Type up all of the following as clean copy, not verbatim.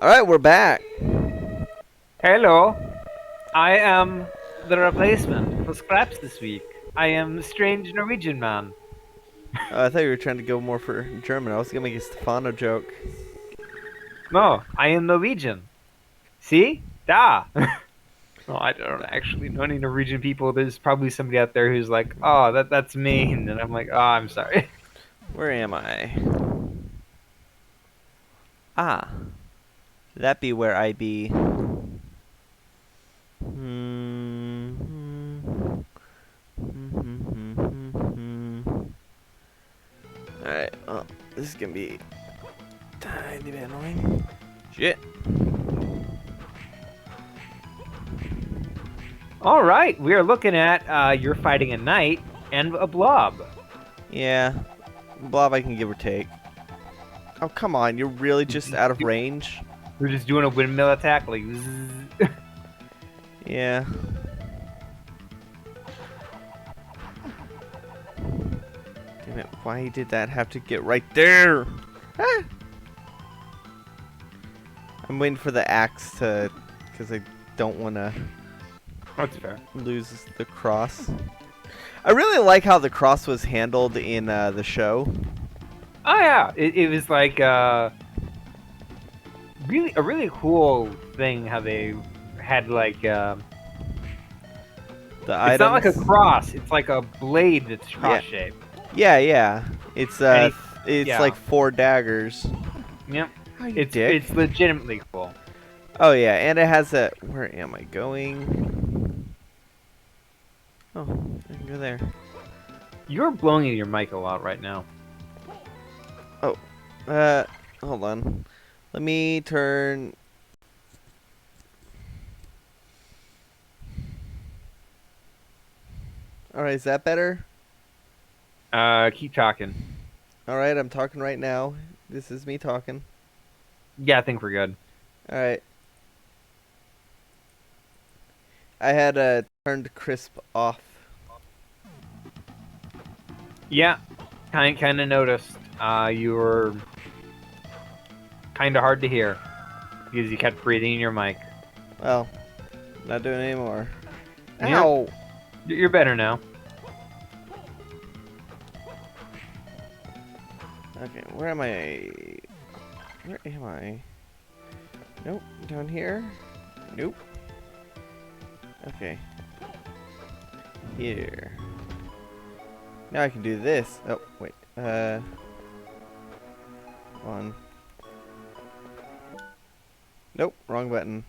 Alright, we're back. Hello, I am the replacement for Scraps this week. I am the strange Norwegian man. I thought you were trying to go more for German. I was gonna make a Stefano joke. No, I am Norwegian. See? Da! No, I don't actually know any Norwegian people. There's probably somebody out there who's like, oh, that's mean. And I'm like, oh, I'm sorry. Where am I? Ah. That be where I be. Alright, well, this is gonna be tiny bit annoying. Shit. All right, we are looking at you're fighting a knight and a blob. Yeah. Blob I can give or take. Oh, come on. You're really just out of range? We're just doing a windmill attack, like, zzz. Yeah. Damn it. Why did that have to get right there? Ah! I'm waiting for the axe to... because I don't want to That's fair. lose the cross. I really like how the cross was handled in the show. Oh yeah, it was like really a really cool thing how they had like The it's not like a items. cross, it's like a blade that's cross shaped. Yeah, yeah. It's it's yeah. like 4 daggers. Yep. Oh, you dick. It's legitimately cool. Oh yeah, and it has a... where am I going? Oh, I can go there. You're blowing your mic a lot right now. Hold on. Let me turn... Alright, is that better? Keep talking. Alright, I'm talking right now. This is me talking. Yeah, I think we're good. Alright. I had turned crisp off. Yeah, kind of noticed. You were kind of hard to hear because you kept breathing in your mic. Well, not doing it anymore. Yeah. Ow! You're better now. Okay, where am I? Where am I? Nope, down here. Nope. Okay. Here. Now I can do this. Oh, wait. On. Nope, wrong button.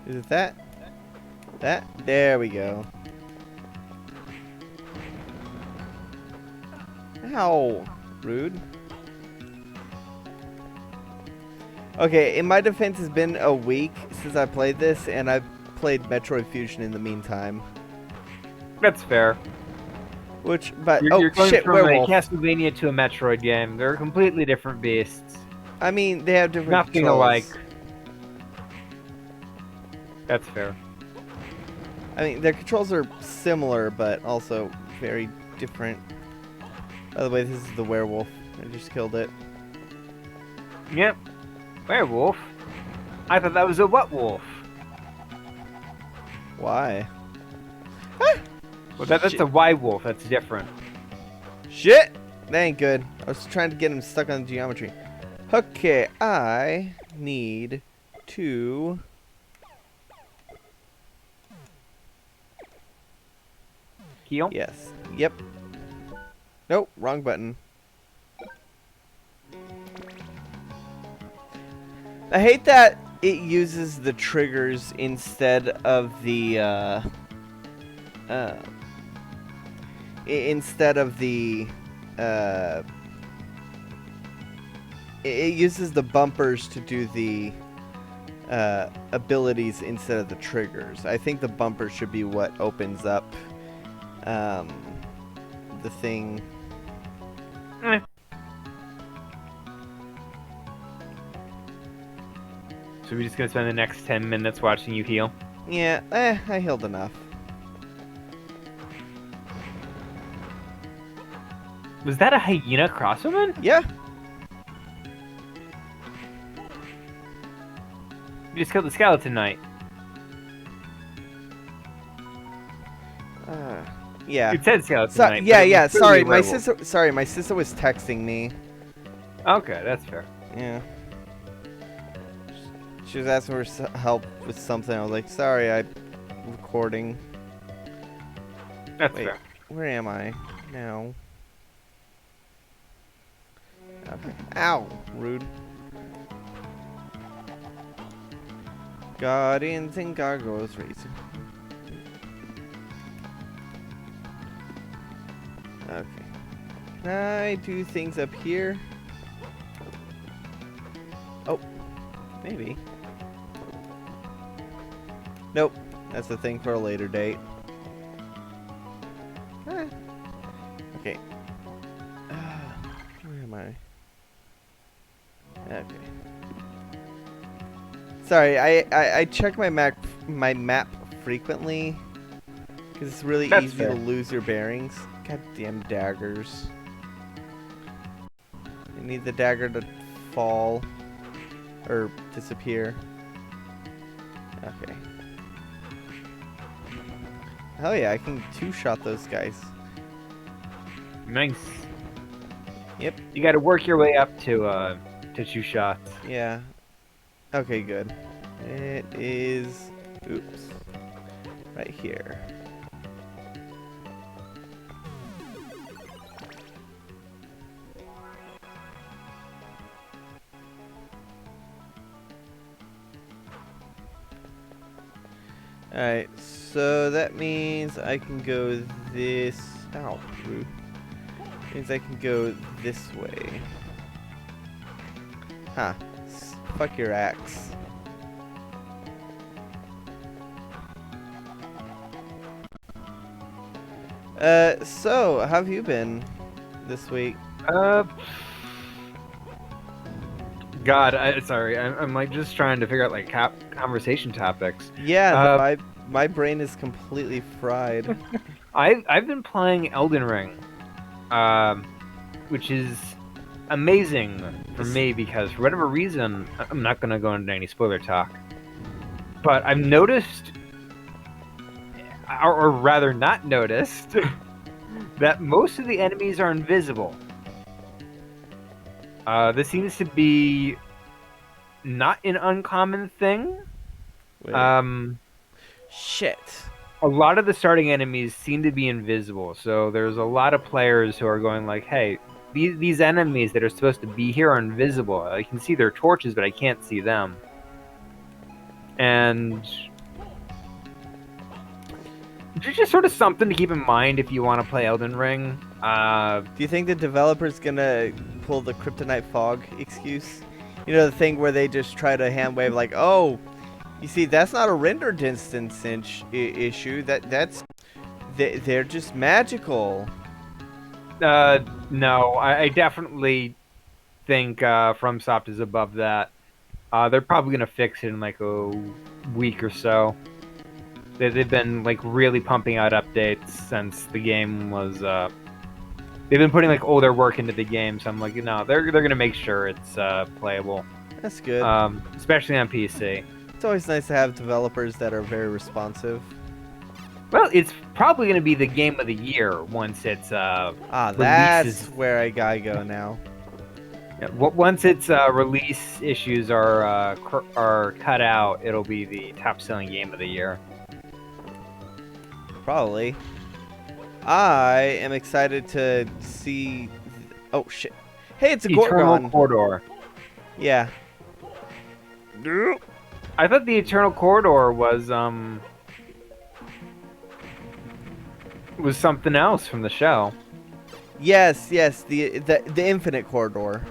Is it that? That? There we go. Ow! Rude. Okay, in my defense, it's been a week since I played this, and I've played Metroid Fusion in the meantime. That's fair. Which, but You're going shit, from werewolf. a Castlevania to a Metroid game. They're completely different beasts. I mean, they have different Nothing controls. alike. That's fair. I mean, their controls are similar, but also very different. By the way, this is the werewolf. I just killed it. Yep. Werewolf? I thought that was a what wolf? Why? Well, that's a Y wolf. That's different. Shit! That ain't good. I was trying to get him stuck on geometry. Okay, I need to... Heal? Yes. Yep. Nope, wrong button. I hate that it uses the triggers instead of the, it uses the bumpers to do the abilities instead of the triggers. I think the bumpers should be what opens up the thing. Eh. So we're just gonna spend the next 10 minutes watching you heal? Yeah, I healed enough. Was that a hyena crosswoman? Yeah. You just killed the Skeleton Knight. Yeah. It said Skeleton So, Knight. yeah, But it was yeah. clearly Sorry, a my werewolf. sister. Sorry, my sister was texting me. Okay, that's fair. Yeah. She was asking for help with something. I was like, sorry, I'm recording. That's Wait, fair. where am I now? Okay. Ow, rude. Guardians and gargoyles racing. Okay. Can I do things up here? Oh, maybe. Nope. That's a thing for a later date. Okay. Where am I? Okay. Sorry, I check my map frequently because it's really That's easy fair. to lose your bearings. Goddamn daggers! I need the dagger to fall or disappear. Okay. Hell yeah, I can two-shot those guys. Nice. Yep. You got to work your way up to 2 shots. Yeah. Okay, good. It is... Oops. Right here. Alright, so that means I can go this... Ow, rude. Means I can go this way. Huh. Fuck your axe. So, how have you been this week? God, sorry. I'm like just trying to figure out like conversation topics. Yeah, my brain is completely fried. I've been playing Elden Ring, which is amazing for me because for whatever reason, I'm not gonna go into any spoiler talk, but I've noticed, or rather not noticed, that most of the enemies are invisible. This seems to be not an uncommon thing. Wait. Shit. A lot of the starting enemies seem to be invisible, so there's a lot of players who are going like, hey, these enemies that are supposed to be here are invisible. I can see their torches, but I can't see them. And it's just sort of something to keep in mind if you want to play Elden Ring. Do you think the developer's gonna pull the kryptonite fog excuse? You know, the thing where they just try to hand wave like, oh, you see, that's not a render distance issue. They're just magical. No, I definitely think FromSoft is above that. They're probably gonna fix it in like a week or so. They've been like really pumping out updates since the game was. They've been putting like all their work into the game, so I'm like, no, they're gonna make sure it's playable. That's good. Especially on PC. It's always nice to have developers that are very responsive. Well, it's probably gonna be the game of the year once it's That's releases. where I gotta go now. Yeah, once its release issues are cut out, it'll be the top-selling game of the year. Probably. I am excited to see... Oh, shit. Hey, it's a Eternal Gorgon. Corridor. Yeah. I thought the Eternal Corridor was something else from the show. Yes, the Infinite Corridor.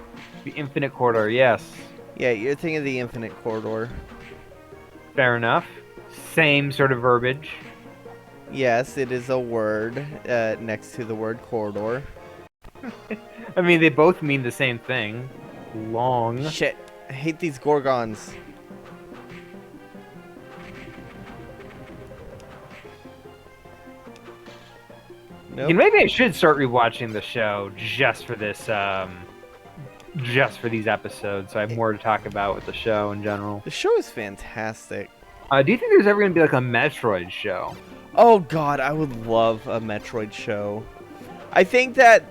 The Infinite Corridor, yes. Yeah, you're thinking of the Infinite Corridor. Fair enough. Same sort of verbiage. Yes, it is a word next to the word corridor. I mean, they both mean the same thing. Long. Shit, I hate these Gorgons. Nope. You know, maybe I should start rewatching the show just for this just for these episodes, so I have more to talk about with the show in general. The show is fantastic. Do you think there's ever going to be like a Metroid show? Oh God, I would love a Metroid show. I think that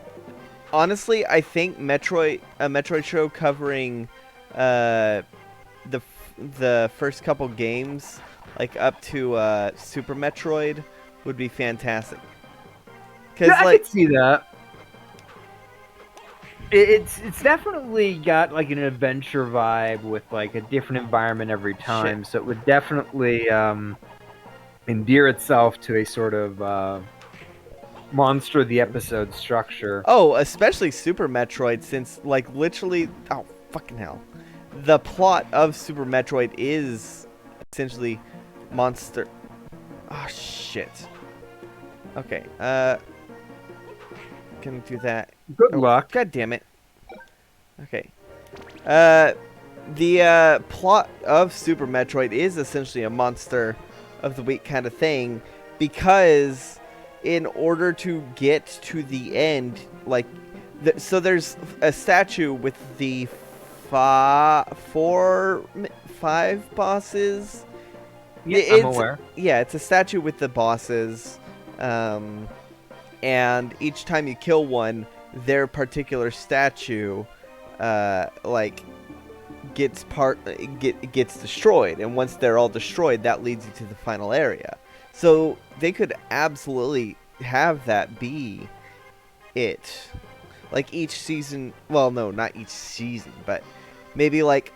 honestly, I think a Metroid show covering the first couple games, like up to Super Metroid, would be fantastic. Cause Yeah, I like, could see that. It's definitely got like an adventure vibe with like a different environment every time, shit. so it would definitely endear itself to a sort of monster of the episode structure. Oh, especially Super Metroid, since like literally, oh fucking hell, the plot of Super Metroid is essentially monster. Oh shit. Okay. Gonna do that. Good Oh, luck. God damn it. Okay. The plot of Super Metroid is essentially a monster of the week kind of thing, because in order to get to the end, like, so there's a statue with the five bosses. Yeah, I'm aware. Yeah, it's a statue with the bosses, and each time you kill one, their particular statue, like, gets destroyed, and once they're all destroyed, that leads you to the final area. So they could absolutely have that be it. Like each season, well, no, not each season, but maybe like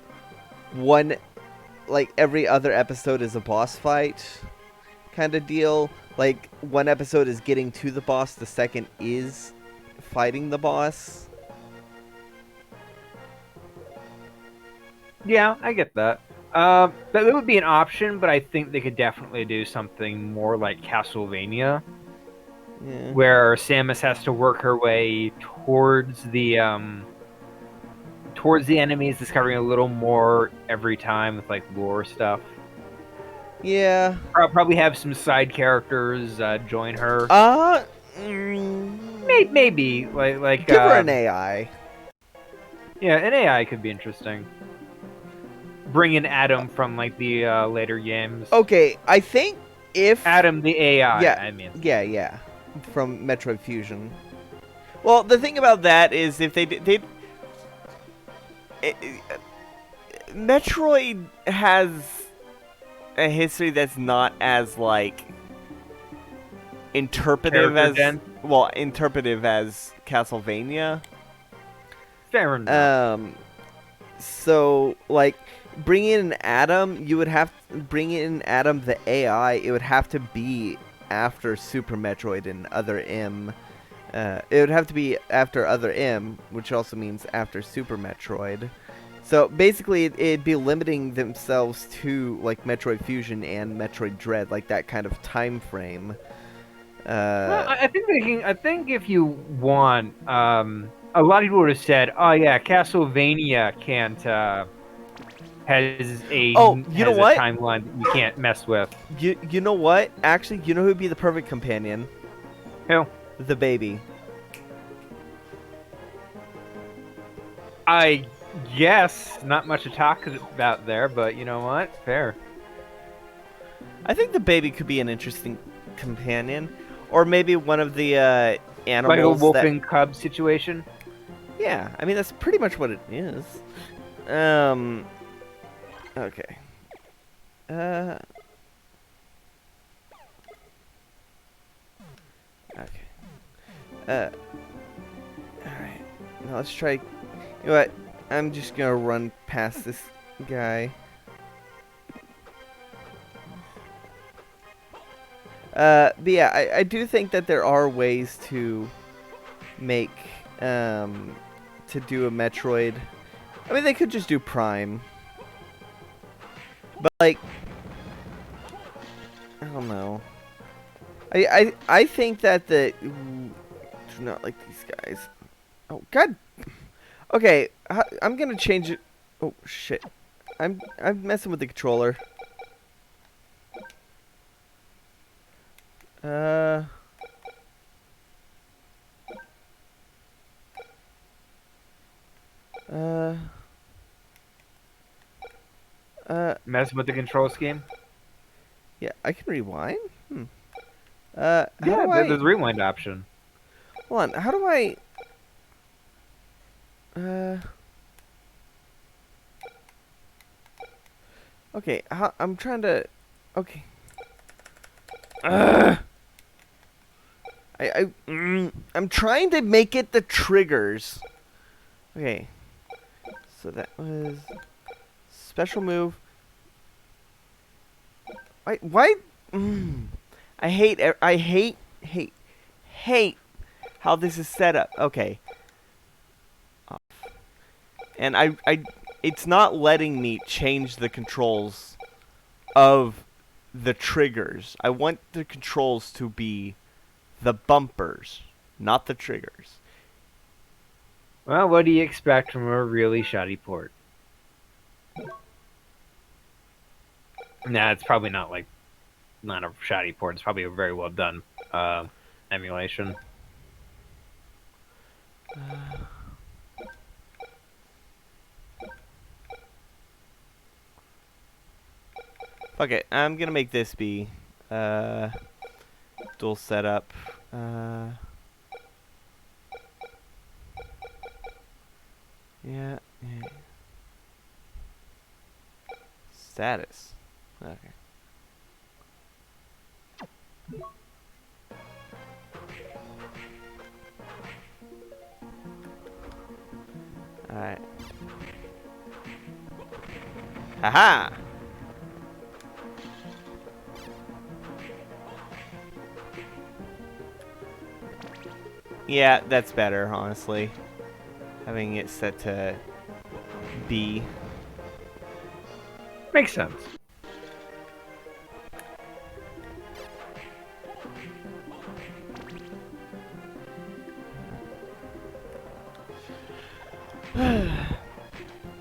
one, like every other episode is a boss fight kind of deal. Like one episode is getting to the boss, the second is fighting the boss. Yeah, I get that. That would be an option, but I think they could definitely do something more like Castlevania, Yeah. where Samus has to work her way towards the enemies, discovering a little more every time with like lore stuff. Yeah. Probably have some side characters join her. Mm, Maybe like give her an AI. yeah, an AI could be interesting. Bring in Adam from like the later games. Okay, I think if Adam the AI. yeah, I mean, yeah, from Metroid Fusion. Well, the thing about that is if Metroid has a history that's not as like interpretive as Castlevania. fair enough. So like bringing in Adam, you would have to bring in Adam the AI. It would have to be after Super Metroid and Other M. It would have to be after Other M, which also means after Super Metroid. So basically, it'd be limiting themselves to like Metroid Fusion and Metroid Dread, like that kind of time frame. Well, I think they can. I think if you want, a lot of people would have said, "Oh yeah, Castlevania can't has a you know what? timeline that you can't mess with." You know what? Actually, you know who'd be the perfect companion? Who? The baby. I guess not much to talk about there, but you know what? Fair. I think the baby could be an interesting companion, or maybe one of the animals. Like a wolf that... and cub situation. Yeah, I mean that's pretty much what it is. Okay. Okay. Alright. Now let's try. You know what? I'm just gonna run past this guy. But yeah, I do think that there are ways to make, to do a Metroid. I mean, they could just do Prime. But, like, I don't know. I think that the... Ooh, do not like these guys. Oh, God. Okay, I'm gonna change it. Oh, shit. I'm messing with the controller. Uh. Messing with the control scheme? Yeah, I can rewind. How Yeah, do I? there's a rewind option. Hold on. How do I? Uh. Okay. I'm trying to. Okay. Ugh. I'm trying to make it the triggers. Okay. So that was special move. Why? I hate how this is set up. Okay. Off. And it's not letting me change the controls of the triggers. I want the controls to be the bumpers, not the triggers. Well, what do you expect from a really shoddy port? Nah, it's probably not like not a shoddy port. It's probably a very well done emulation. Fuck it. I'm gonna make this be dual setup. Yeah. Status. Okay. Alright. Haha! Yeah, that's better, honestly. Having it set to B. Makes sense.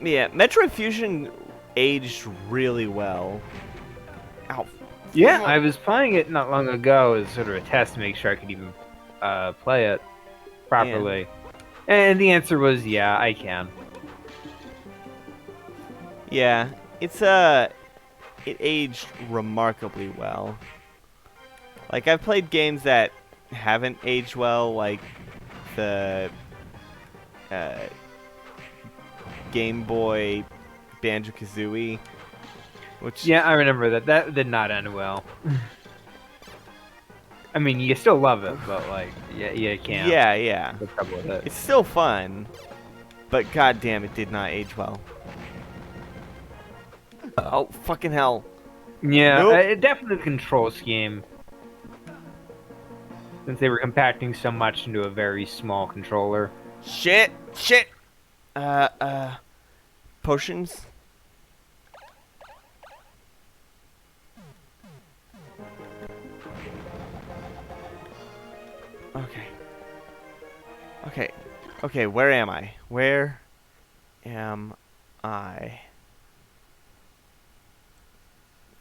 Yeah, Metroid Fusion aged really well. Ow. Yeah, I was playing it not long ago as sort of a test to make sure I could even play it properly. And the answer was, yeah, I can. Yeah, it aged remarkably well. Like, I've played games that haven't aged well, like the Game Boy Banjo-Kazooie, which... Yeah, I remember that. That did not end well. I mean, you still love it, but, like, yeah, you can't. Yeah. The trouble with it. It's still fun, but goddamn, it did not age well. Oh, fucking hell. Yeah, Nope. definitely the control scheme. Since they were compacting so much into a very small controller. Shit. Potions? Okay, where am I? Where am I?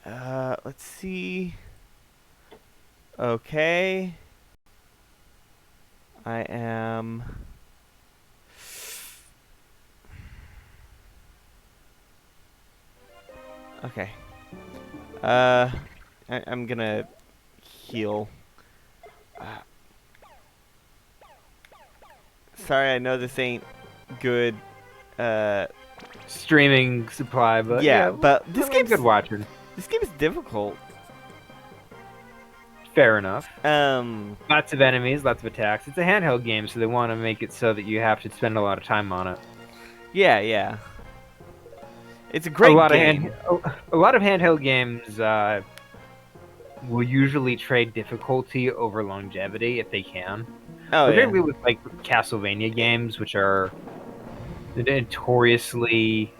Let's see. Okay. I am... Okay. I'm gonna heal. Sorry, I know this ain't good. Streaming supply, but Yeah, but this game's game's good watching. This game is difficult. Fair enough. Um, Lots of enemies, lots of attacks. It's a handheld game, so they want to make it so that you have to spend a lot of time on it. yeah. It's a great game. A lot of handheld games will usually trade difficulty over longevity if they can. Oh, yeah. Particularly with like Castlevania games, which are notoriously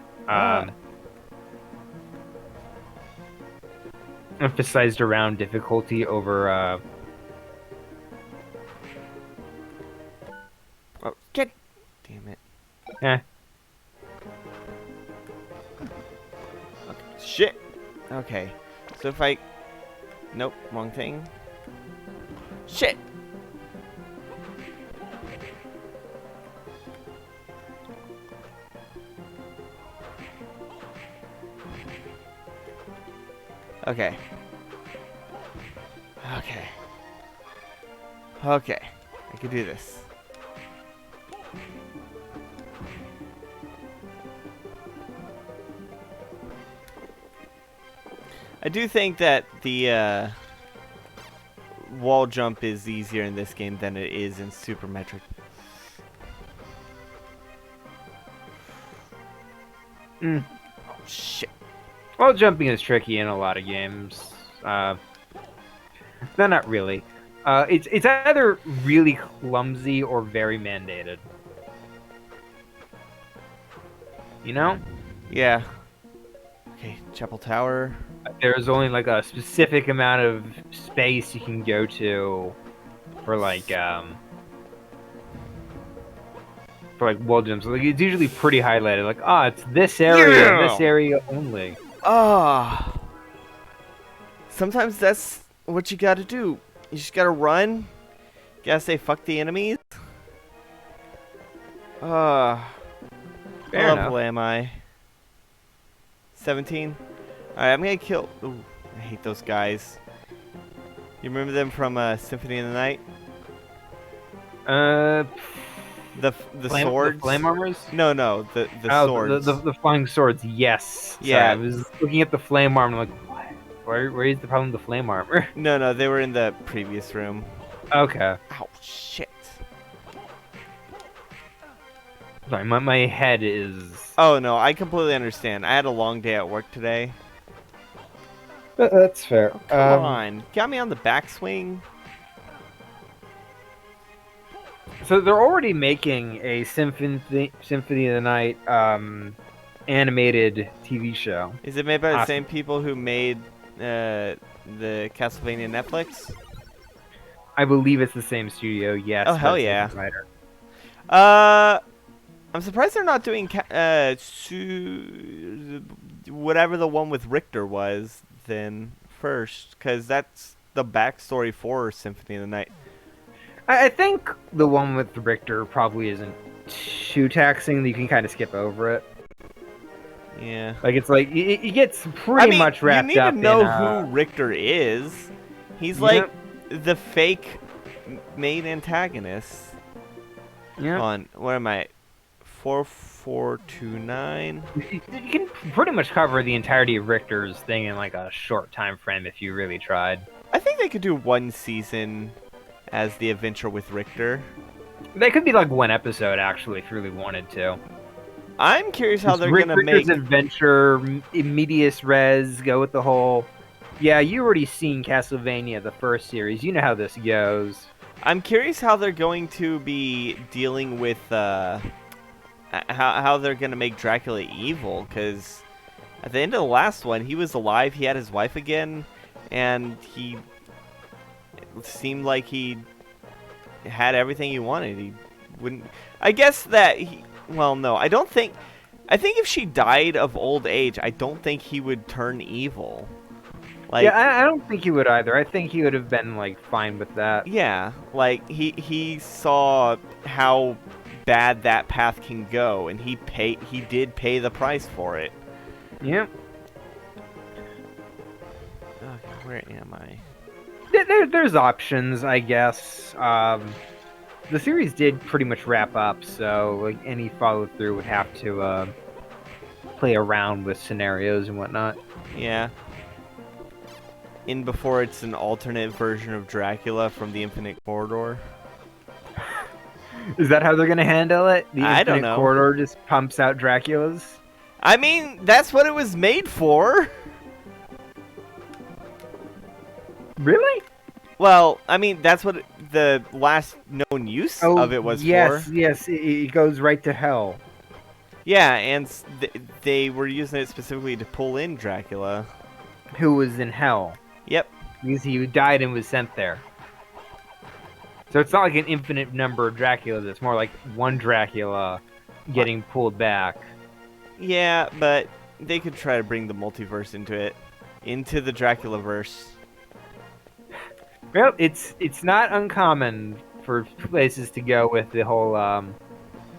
emphasized around difficulty over. Oh, get. Damn it. Eh. Okay. Shit. Okay. So if I. Nope, wrong thing. Shit. Okay. Okay. Okay. I can do this. I do think that the wall jump is easier in this game than it is in Super Metric. Mm. Oh, shit. Well, jumping is tricky in a lot of games. No, not really. It's either really clumsy or very mandated. You know? Yeah. Okay, Chapel Tower. There's only like a specific amount of space you can go to for like wall jumps. Like it's usually pretty highlighted. Like, ah, it's this area, Yeah! this area only. Ah. Sometimes that's what you gotta do. You just gotta run. You gotta say fuck the enemies. What Fair enough. level am I? 17? Alright, I'm gonna kill... Ooh, I hate those guys. You remember them from Symphony of the Night? The swords? The flame armors? No, the Oh, swords. the flying swords, yes. Yeah. Sorry, I was looking at the flame armor, I'm like, what? Where is the problem with the flame armor? No, they were in the previous room. Okay. Ow, shit. Sorry, my head is... Oh, no, I completely understand. I had a long day at work today. That's fair. Come on. Got me on the backswing? So they're already making a Symphony of the Night animated TV show. Is it made by the Awesome. same people who made the Castlevania Netflix? I believe it's the same studio, yes. Oh, hell but yeah. different writer. I'm surprised they're not doing whatever the one with Richter was then first, because that's the backstory for Symphony of the Night. I think the one with Richter probably isn't too taxing. You can kind of skip over it. Yeah. Like it's like it gets pretty much wrapped you need up to know in, who Richter is. He's Yeah. like the fake main antagonist. Yeah. On what am I? 4429. You can pretty much cover the entirety of Richter's thing in like a short time frame if you really tried. I think they could do one season as the adventure with Richter. They could be like one episode actually if you really wanted to. I'm curious how they're gonna Richter's make adventure, medias res, go with the whole. Yeah, you already seen Castlevania, the first series. You know how this goes. I'm curious how they're going to be dealing with how they're gonna make Dracula evil, because at the end of the last one, he was alive, he had his wife again, and it seemed like he had everything he wanted. He wouldn't. I guess that he. Well, no, I don't think. I think if she died of old age, I don't think he would turn evil. Like, yeah, I don't think he would either. I think he would have been like fine with that. yeah, like he saw how bad that path can go, and he did pay the price for it. Yeah. Okay, where am I? There's options, I guess. The series did pretty much wrap up, so like any follow through would have to play around with scenarios and whatnot. Yeah. In before it's an alternate version of Dracula from the Infinite Corridor. Is that how they're gonna handle it? The I don't Infinite know. Corridor just pumps out Draculas? I mean, that's what it was made for. Really? Well, I mean, that's what the last known use of it was for. Yes, it goes right to hell. Yeah, and they were using it specifically to pull in Dracula. Who was in hell? Yep. Because he died and was sent there. So it's not like an infinite number of Draculas. It's more like one Dracula getting pulled back. Yeah, but they could try to bring the multiverse into it, into the Dracula verse. Well, it's not uncommon for places to go with the whole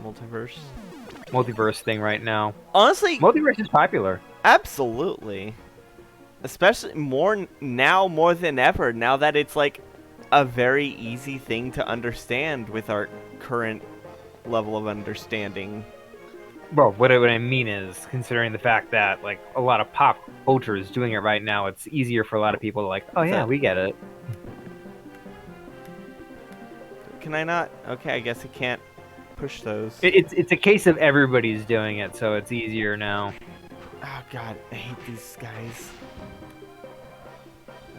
Multiverse thing right now. Honestly, Multiverse is popular. absolutely. Especially now more than ever, now that it's like a very easy thing to understand with our current level of understanding. Well, what I mean is, considering the fact that like a lot of pop culture is doing it right now, it's easier for a lot of people to like, oh yeah, we get it. Can I not? Okay, I guess I can't push those. It's a case of everybody's doing it, so it's easier now. Oh god, I hate these guys.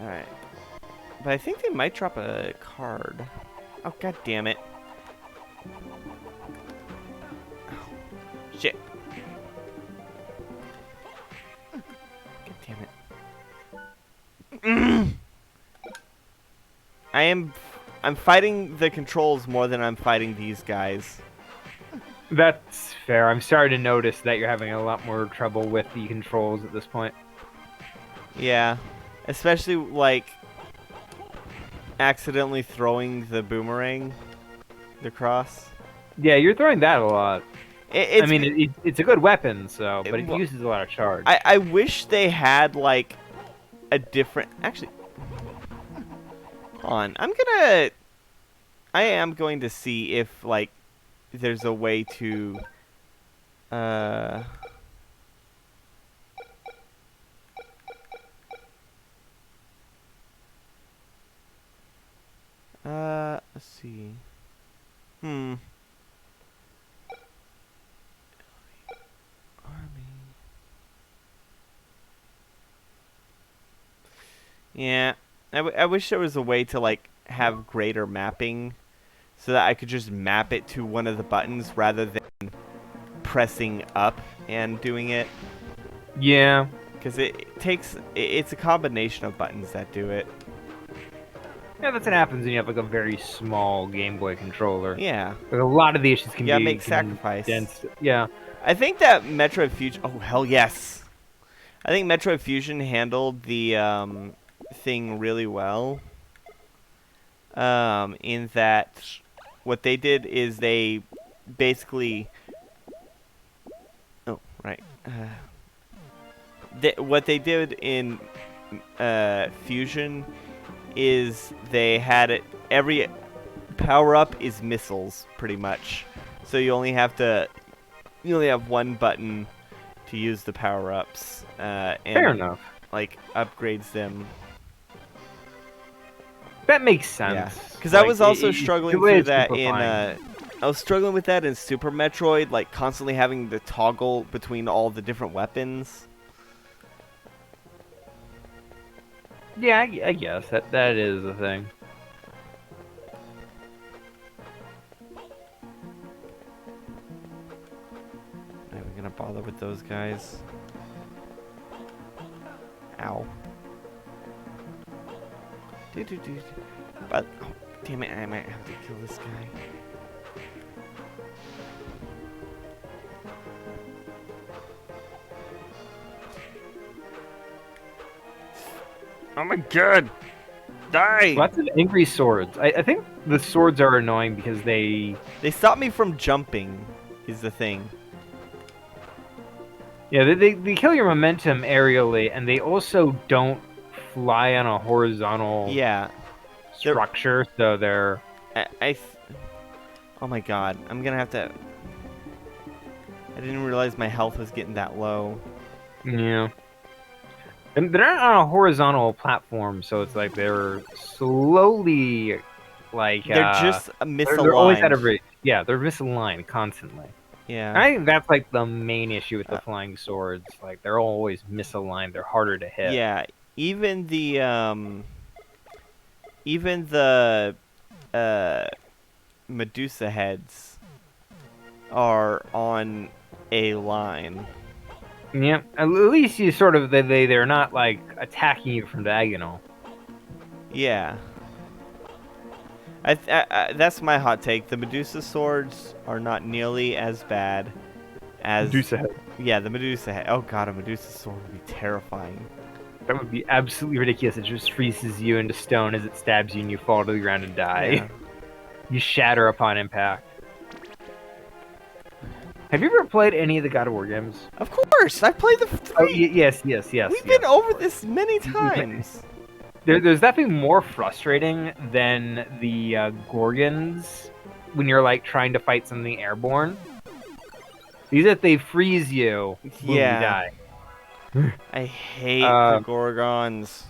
Alright. But I think they might drop a card. Oh god damn it. Oh, shit. God damn it. I'm fighting the controls more than I'm fighting these guys. That's fair. I'm starting to notice that you're having a lot more trouble with the controls at this point. Yeah. Especially, like, accidentally throwing the boomerang, the cross. Yeah, you're throwing that a lot. I mean, it's a good weapon, so, but it uses a lot of charge. I wish they had, like, a different... Actually, hold on. I am going to see if, like, there's a way to... let's see. Army. Yeah, I wish there was a way to, like, have greater mapping so that I could just map it to one of the buttons rather than pressing up and doing it. Yeah. Because it's a combination of buttons that do it. Yeah, that's what happens when you have like a very small Game Boy controller. Yeah. Like a lot of the issues can be make sacrifice. Condensed. Yeah. I think that Metroid Fusion... Oh, hell yes. I think Metroid Fusion handled the thing really well. In that what they did is they basically... Oh, right. What they did in Fusion is they had it... Every power-up is missiles, pretty much. So you only have one button to use the power-ups. And, fair enough. Like, upgrades them. That makes sense. Yeah. Because I was also struggling through that in... I was struggling with that in Super Metroid, like, constantly having to toggle between all the different weapons. Yeah, I guess that is a thing. Are we gonna bother with those guys? Ow. But, oh, damn it, I might have to kill this guy. Oh my god! Die! Lots of angry swords. I think the swords are annoying because they stop me from jumping, is the thing. Yeah, they kill your momentum aerially, and they also don't fly on a horizontal structure, so they're... Oh my god, I'm gonna have to... I didn't realize my health was getting that low. Yeah. And they're not on a horizontal platform, so it's like they're slowly, like... They're just misaligned. They're always out of reach. Yeah, they're misaligned constantly. Yeah. I think that's like the main issue with the flying swords. Like, they're always misaligned. They're harder to hit. Yeah, even the Medusa heads are on a line. Yeah, at least you sort of they're not like attacking you from diagonal. Yeah. That's my hot take. The Medusa swords are not nearly as bad as... Medusa head. Yeah, the Medusa head. Oh god, a Medusa sword would be terrifying. That would be absolutely ridiculous. It just freezes you into stone as it stabs you and you fall to the ground and die. Yeah. You shatter upon impact. Have you ever played any of the God of War games? Of course, I've played the Oh, three. yes. We've been over this many times. There's nothing more frustrating than the Gorgons when you're like trying to fight something airborne. These that they freeze you, boom, you Yeah. die. I hate the Gorgons.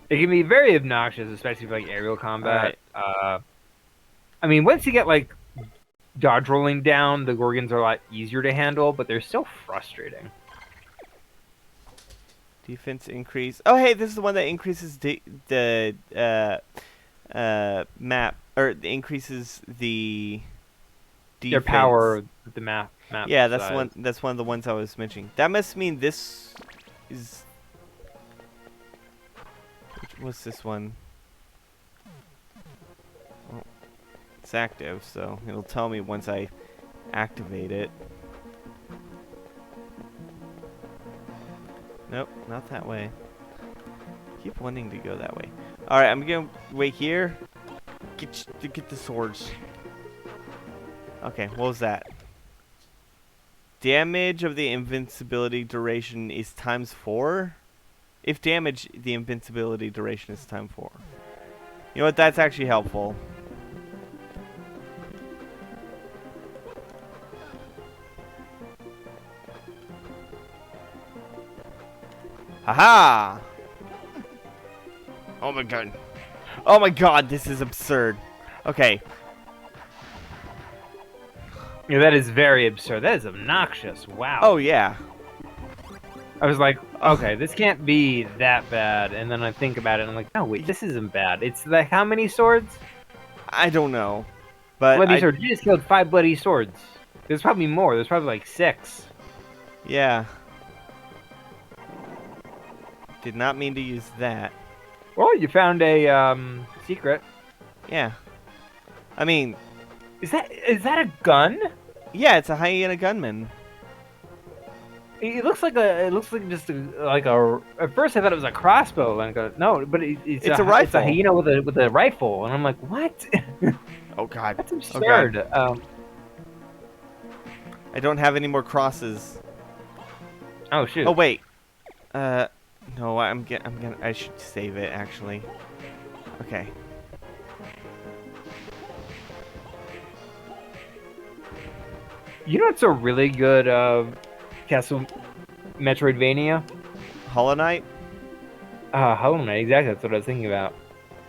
It can be very obnoxious, especially for like aerial combat. Alright. I mean, once you get like dodge rolling down, the Gorgons are a lot easier to handle, but they're still frustrating. Defense increase. Oh, hey, this is the one that increases the map, or increases the defense. Their power, the map. Yeah, that's size. one. That's one of the ones I was mentioning. That must mean this is. What's this one? Well, it's active, so it'll tell me once I activate it. Nope, not that way. Keep wanting to go that way. All right, I'm gonna wait here. Get the swords. Okay, what was that? Damage of the invincibility duration is ×4. If damage, the invincibility duration is ×4. You know what? That's actually helpful. Haha! Oh my god. Oh my god, this is absurd. Okay. Yeah, that is very absurd. That is obnoxious. Wow. Oh yeah. I was like, okay, this can't be that bad. And then I think about it, and I'm like, no, wait, this isn't bad. It's like, how many swords? I don't know. But Bloody swords. You just killed 5 bloody swords. There's probably more. There's probably like 6. Yeah. Did not mean to use that. Well, you found a secret. Yeah. I mean, Is that a gun? yeah, it's a hyena gunman. It looks like just like a. At first, I thought it was a crossbow, and I go, no, but it's a rifle. It's a hyena with a rifle, and I'm like, what? Oh god. That's absurd. Oh, god. I don't have any more crosses. Oh shoot. Oh wait. No, I should save it actually. Okay. You know what's a really good Castle Metroidvania? Hollow Knight? Hollow Knight, exactly. That's what I was thinking about.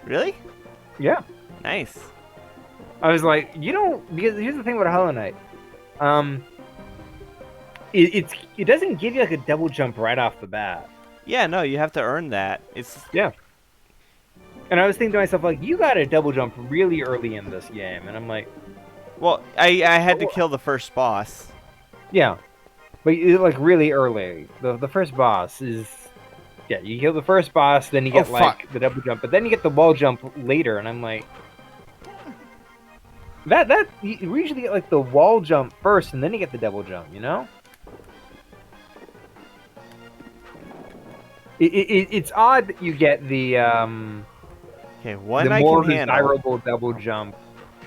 Really? Yeah. Nice. I was like, because here's the thing about Hollow Knight. It doesn't give you like a double jump right off the bat. Yeah, no, you have to earn that. Yeah. And I was thinking to myself, like, you got a double jump really early in this game, and I'm like, well, I had to kill the first boss. yeah, but like really early. The first boss is, yeah, you kill the first boss, then you get like the double jump, but then you get the wall jump later, and I'm like, we usually get like the wall jump first, and then you get the double jump, you know? It's odd that you get the Okay, one the I more can handle. desirable double jump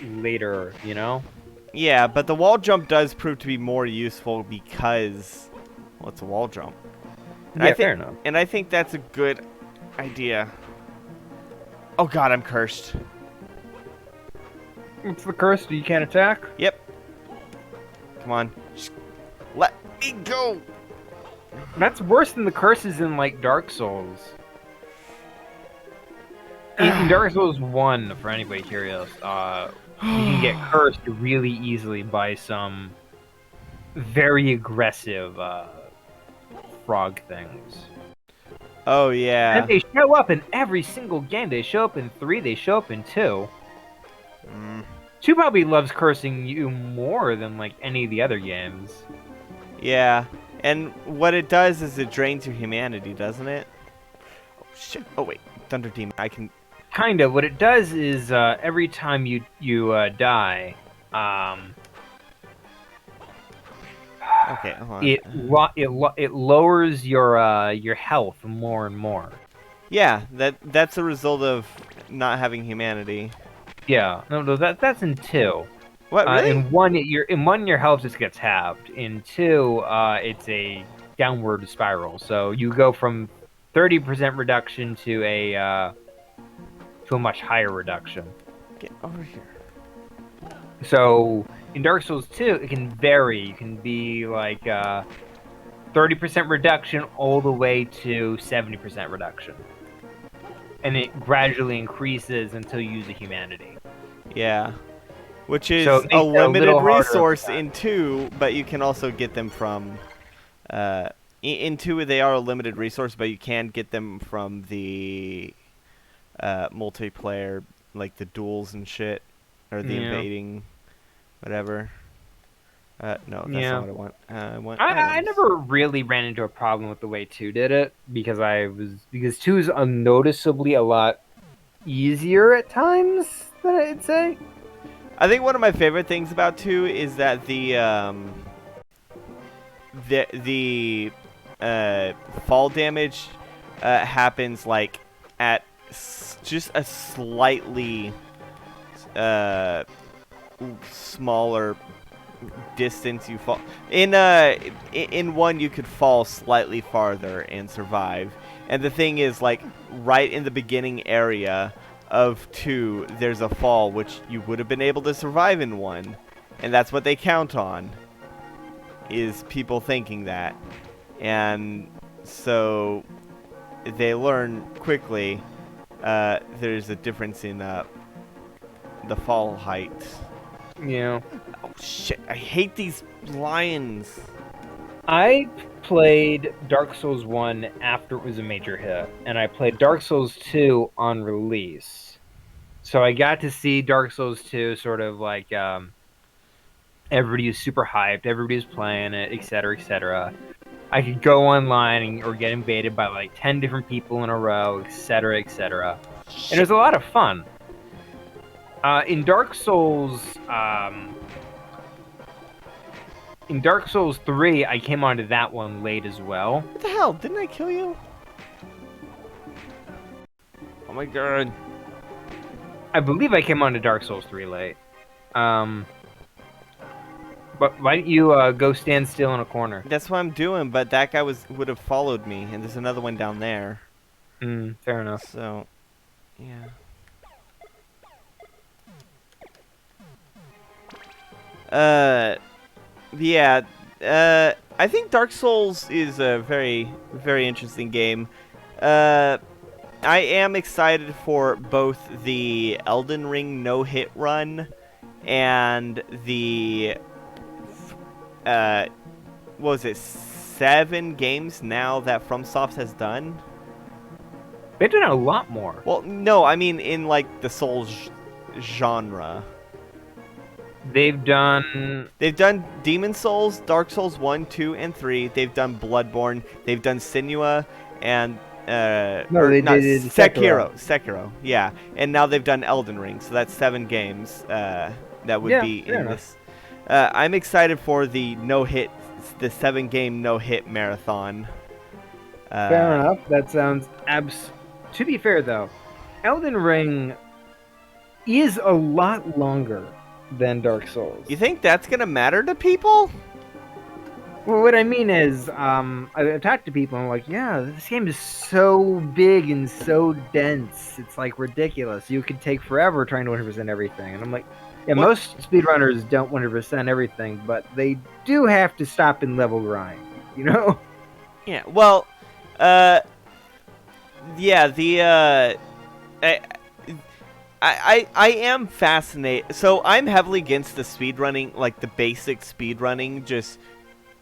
later, you know? Yeah, but the wall jump does prove to be more useful because, well, it's a wall jump. And Yeah, fair enough. And I think that's a good idea. Oh god, I'm cursed. It's the curse, you can't attack? Yep. Come on. Just let me go. That's worse than the curses in, like, Dark Souls. In Dark Souls 1, for anybody curious, you can get cursed really easily by some very aggressive frog things. Oh, yeah. And they show up in every single game. They show up in 3, they show up in 2. 2 probably loves cursing you more than, like, any of the other games. Yeah. And what it does is it drains your humanity, doesn't it? Oh, shit. Oh, wait. Thunder Demon. I can... Kind of. What it does is every time you die, okay, hold on. it lowers your health more and more. Yeah, that's a result of not having humanity. Yeah, no, that's in 2. What, really? In one, your health just gets halved. In two, it's a downward spiral. So you go from 30% reduction to a much higher reduction. Get over here. So in Dark Souls 2, it can vary. You can be like 30% reduction all the way to 70% reduction. And it gradually increases until you use a humanity. Yeah. Which So is it a makes it a limited little harder resource for that. in 2, but you can also get them from... in 2, they are a limited resource, but you can get them from the multiplayer, like the duels and shit, or the Yeah. invading, whatever. No, that's not Yeah. what I want. I want I items. never really ran into a problem with the way 2 did it because 2 is unnoticeably a lot easier at times than I'd say. I think one of my favorite things about 2 is that the fall damage happens like at just a slightly uh, smaller distance. You fall in 1 you could fall slightly farther and survive, and the thing is, like, right in the beginning area of 2 there's a fall which you would have been able to survive in 1, and that's what they count on, is people thinking that. And so they learn quickly there's a difference in the fall height. Yeah. Oh shit, I hate these lions. I played Dark Souls 1 after it was a major hit, and I played Dark Souls 2 on release. So I got to see Dark Souls 2 sort of like everybody was super hyped, everybody was playing it, etc., etc. I could go online or get invaded by like 10 different people in a row, etc., etc. And it Shit. was a lot of fun. In Dark Souls 3, I came onto that one late as well. What the hell? Didn't I kill you? Oh my god. I believe I came onto Dark Souls 3 late. But why don't you go stand still in a corner? That's what I'm doing, but that guy would have followed me, and there's another one down there. Fair enough. So, yeah. Yeah. I think Dark Souls is a very, very interesting game. I am excited for both the Elden Ring no-hit run and the what was it, 7 games now that FromSoft has done? They've done a lot more. Well, no, I mean in like the Souls genre. They've done Demon Souls, Dark Souls 1, 2, and 3. They've done Bloodborne. They've done Senua and No, they did Sekiro, yeah. And now they've done Elden Ring. So that's 7 games that would be in this. I'm excited for the 7-game no-hit marathon. Fair enough. That sounds To be fair, though, Elden Ring is a lot longer than Dark Souls. You think that's gonna matter to people? Well, what I mean is, I've talked to people and I'm like, yeah, this game is so big and so dense. It's like ridiculous. You could take forever trying to 100% everything. And I'm like, yeah, What? most speedrunners don't 100% everything, but they do have to stop and level grind, you know? Yeah, well, yeah, I am fascinated. So I'm heavily against the speedrunning, like the basic speedrunning, just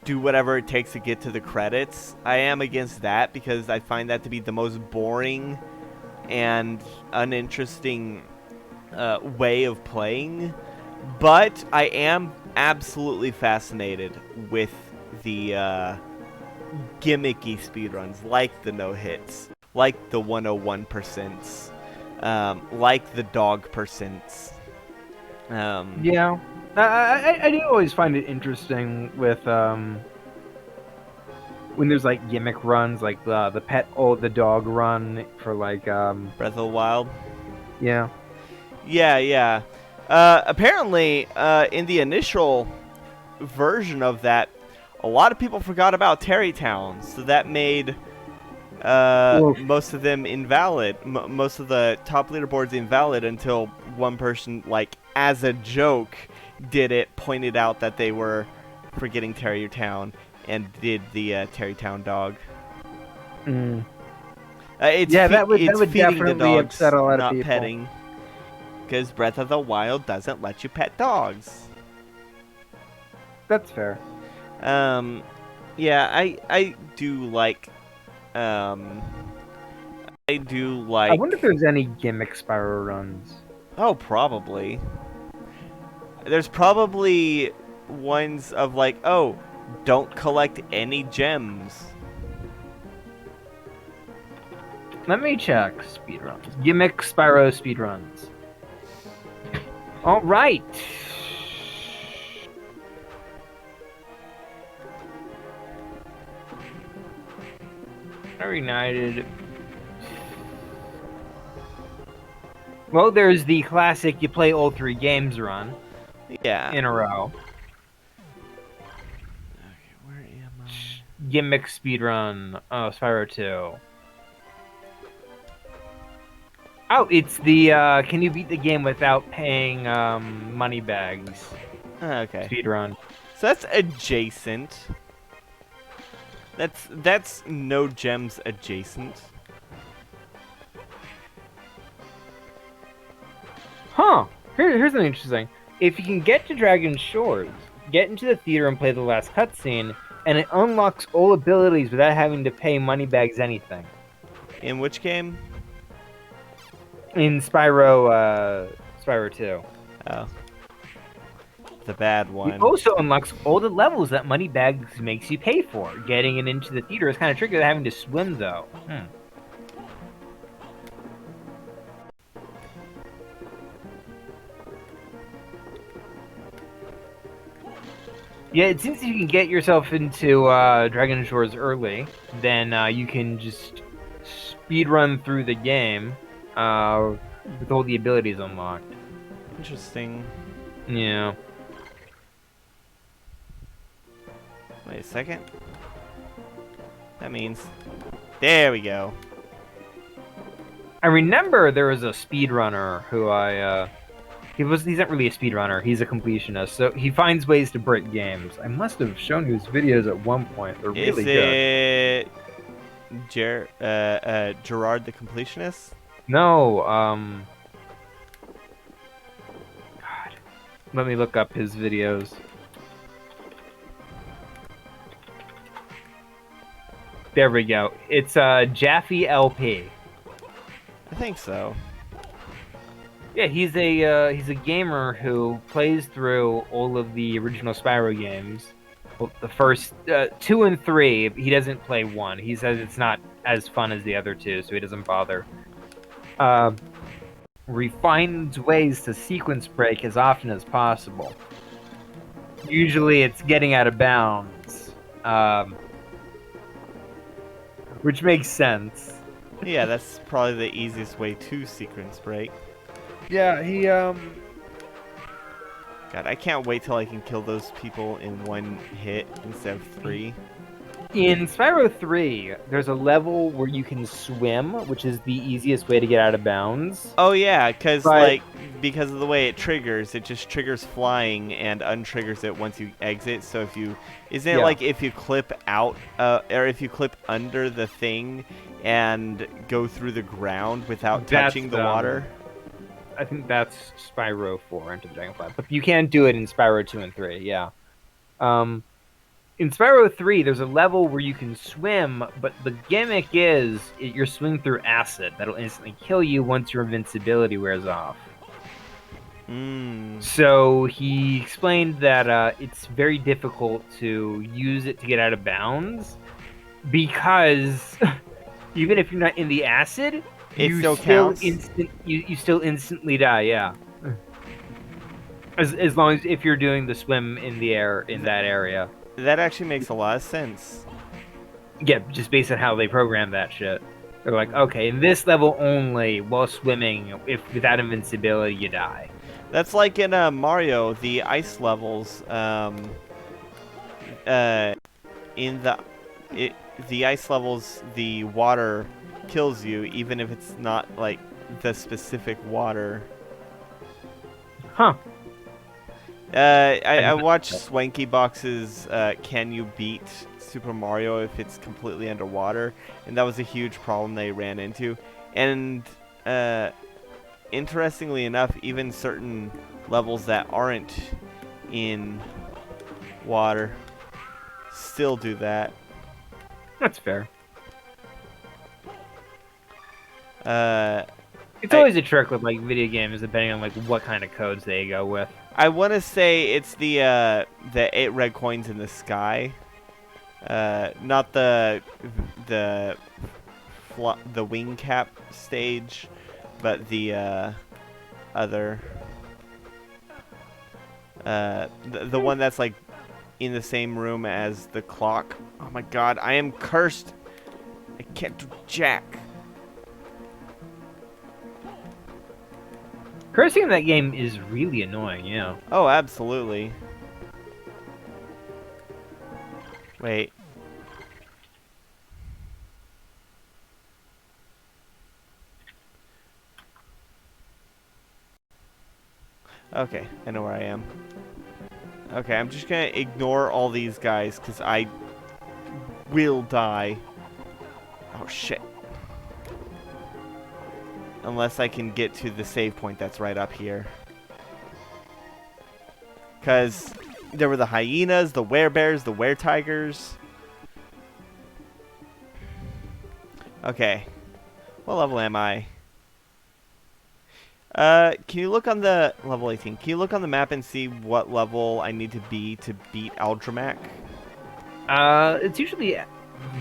do whatever it takes to get to the credits. I am against that because I find that to be the most boring and uninteresting way of playing. But I am absolutely fascinated with the gimmicky speedruns, like the no-hits, like the 101%, like the dog percents. Yeah. I do always find it interesting with when there's like gimmick runs, like the dog run for like Breath of the Wild. yeah. Yeah. Apparently, in the initial version of that, a lot of people forgot about Terrytown, so that made Oof. most of them invalid. Most of the top leaderboards invalid until one person, like as a joke, did it, pointed out that they were forgetting Terrytown, and did the Terrytown dog. Mm. It's Yeah, that would it's feeding the definitely dogs, upset a lot of not people. petting. Because Breath of the Wild doesn't let you pet dogs. That's fair. Yeah, I do like, I do I wonder if like. there's any gimmick Spyro runs. Oh, probably. There's probably ones of like, oh, don't collect any gems. Let me check speedruns. Gimmick Spyro speedruns. All right. Reunited. Well, there's the classic you play all 3 games run Yeah. in a row. Okay, where am I? Gimmick speedrun. Oh, Spyro 2. Oh, it's the can you beat the game without paying money bags Okay. speedrun. So that's adjacent. That's no gems adjacent. Huh. Here's something interesting. If you can get to Dragon Shores, get into the theater and play the last cutscene, and it unlocks all abilities without having to pay money bags anything. In which game? In Spyro 2. Oh. The bad one. It also unlocks all the levels that Moneybags makes you pay for. Getting it into the theater is kind of tricky with having to swim, though. Yeah, it seems if you can get yourself into Dragon Shores early, then you can just speed run through the game with all the abilities unlocked. Interesting. Yeah. Wait a second. That means... There we go. I remember there was a speedrunner who he's not really a speedrunner, he's a completionist, so he finds ways to break games. I must have shown you his videos at one point. They're really good. Is it Gerard the Completionist? No, God. Let me look up his videos. There we go. It's Jaffe LP. I think so. Yeah, he's a gamer who plays through all of the original Spyro games. Well, the first 2 and 3. He doesn't play 1. He says it's not as fun as the other 2, so he doesn't bother. Refines ways to sequence break as often as possible. Usually, it's getting out of bounds, which makes sense. Yeah, that's probably the easiest way to sequence break. Yeah, he God, I can't wait till I can kill those people in 1 hit instead of 3. In Spyro 3, there's a level where you can swim, which is the easiest way to get out of bounds. Oh yeah, because But- because of the way it just triggers flying and untriggers it once you exit. So if you isn't it Yeah. like if you clip out or if you clip under the thing and go through the ground without That's, touching the water? I think that's Spyro 4 Into the Dragonfly. But you can do it in Spyro 2 and 3, yeah. In Spyro 3, there's a level where you can swim, but the gimmick is you're swimming through acid that'll instantly kill you once your invincibility wears off. So he explained that it's very difficult to use it to get out of bounds because even if you're not in the acid, It still counts? You still instantly die. Yeah, as long as if you're doing the swim in the air in that area. That actually makes a lot of sense. Yeah, just based on how they program that shit. They're like, okay, in this level only, while swimming, if without invincibility, you die. That's like in Mario, the ice levels. In the ice levels, the water kills you, even if it's not like the specific water. Huh. I I watched Swanky Box's Can You Beat Super Mario if it's completely underwater, and that was a huge problem they ran into. And interestingly enough, even certain levels that aren't in water still do that. That's fair. Uh, It's I always a trick with like video games, depending on like what kind of codes they go with. I want to say it's the 8 red coins in the sky, not the wing cap stage, but the other the one that's like in the same room as the clock. Oh my god, I am cursed. I can't do jack. Cursing in that game is really annoying, yeah. Oh, absolutely. Wait. Okay, I know where I am. Okay, I'm just gonna ignore all these guys because I will die. Oh shit. Unless I can get to the save point that's right up here. Because there were the hyenas, the werebears, the weretigers. Okay. What level am I? Can you look on the level 18? Can you look on the map and see what level I need to be to beat Adramelech? It's usually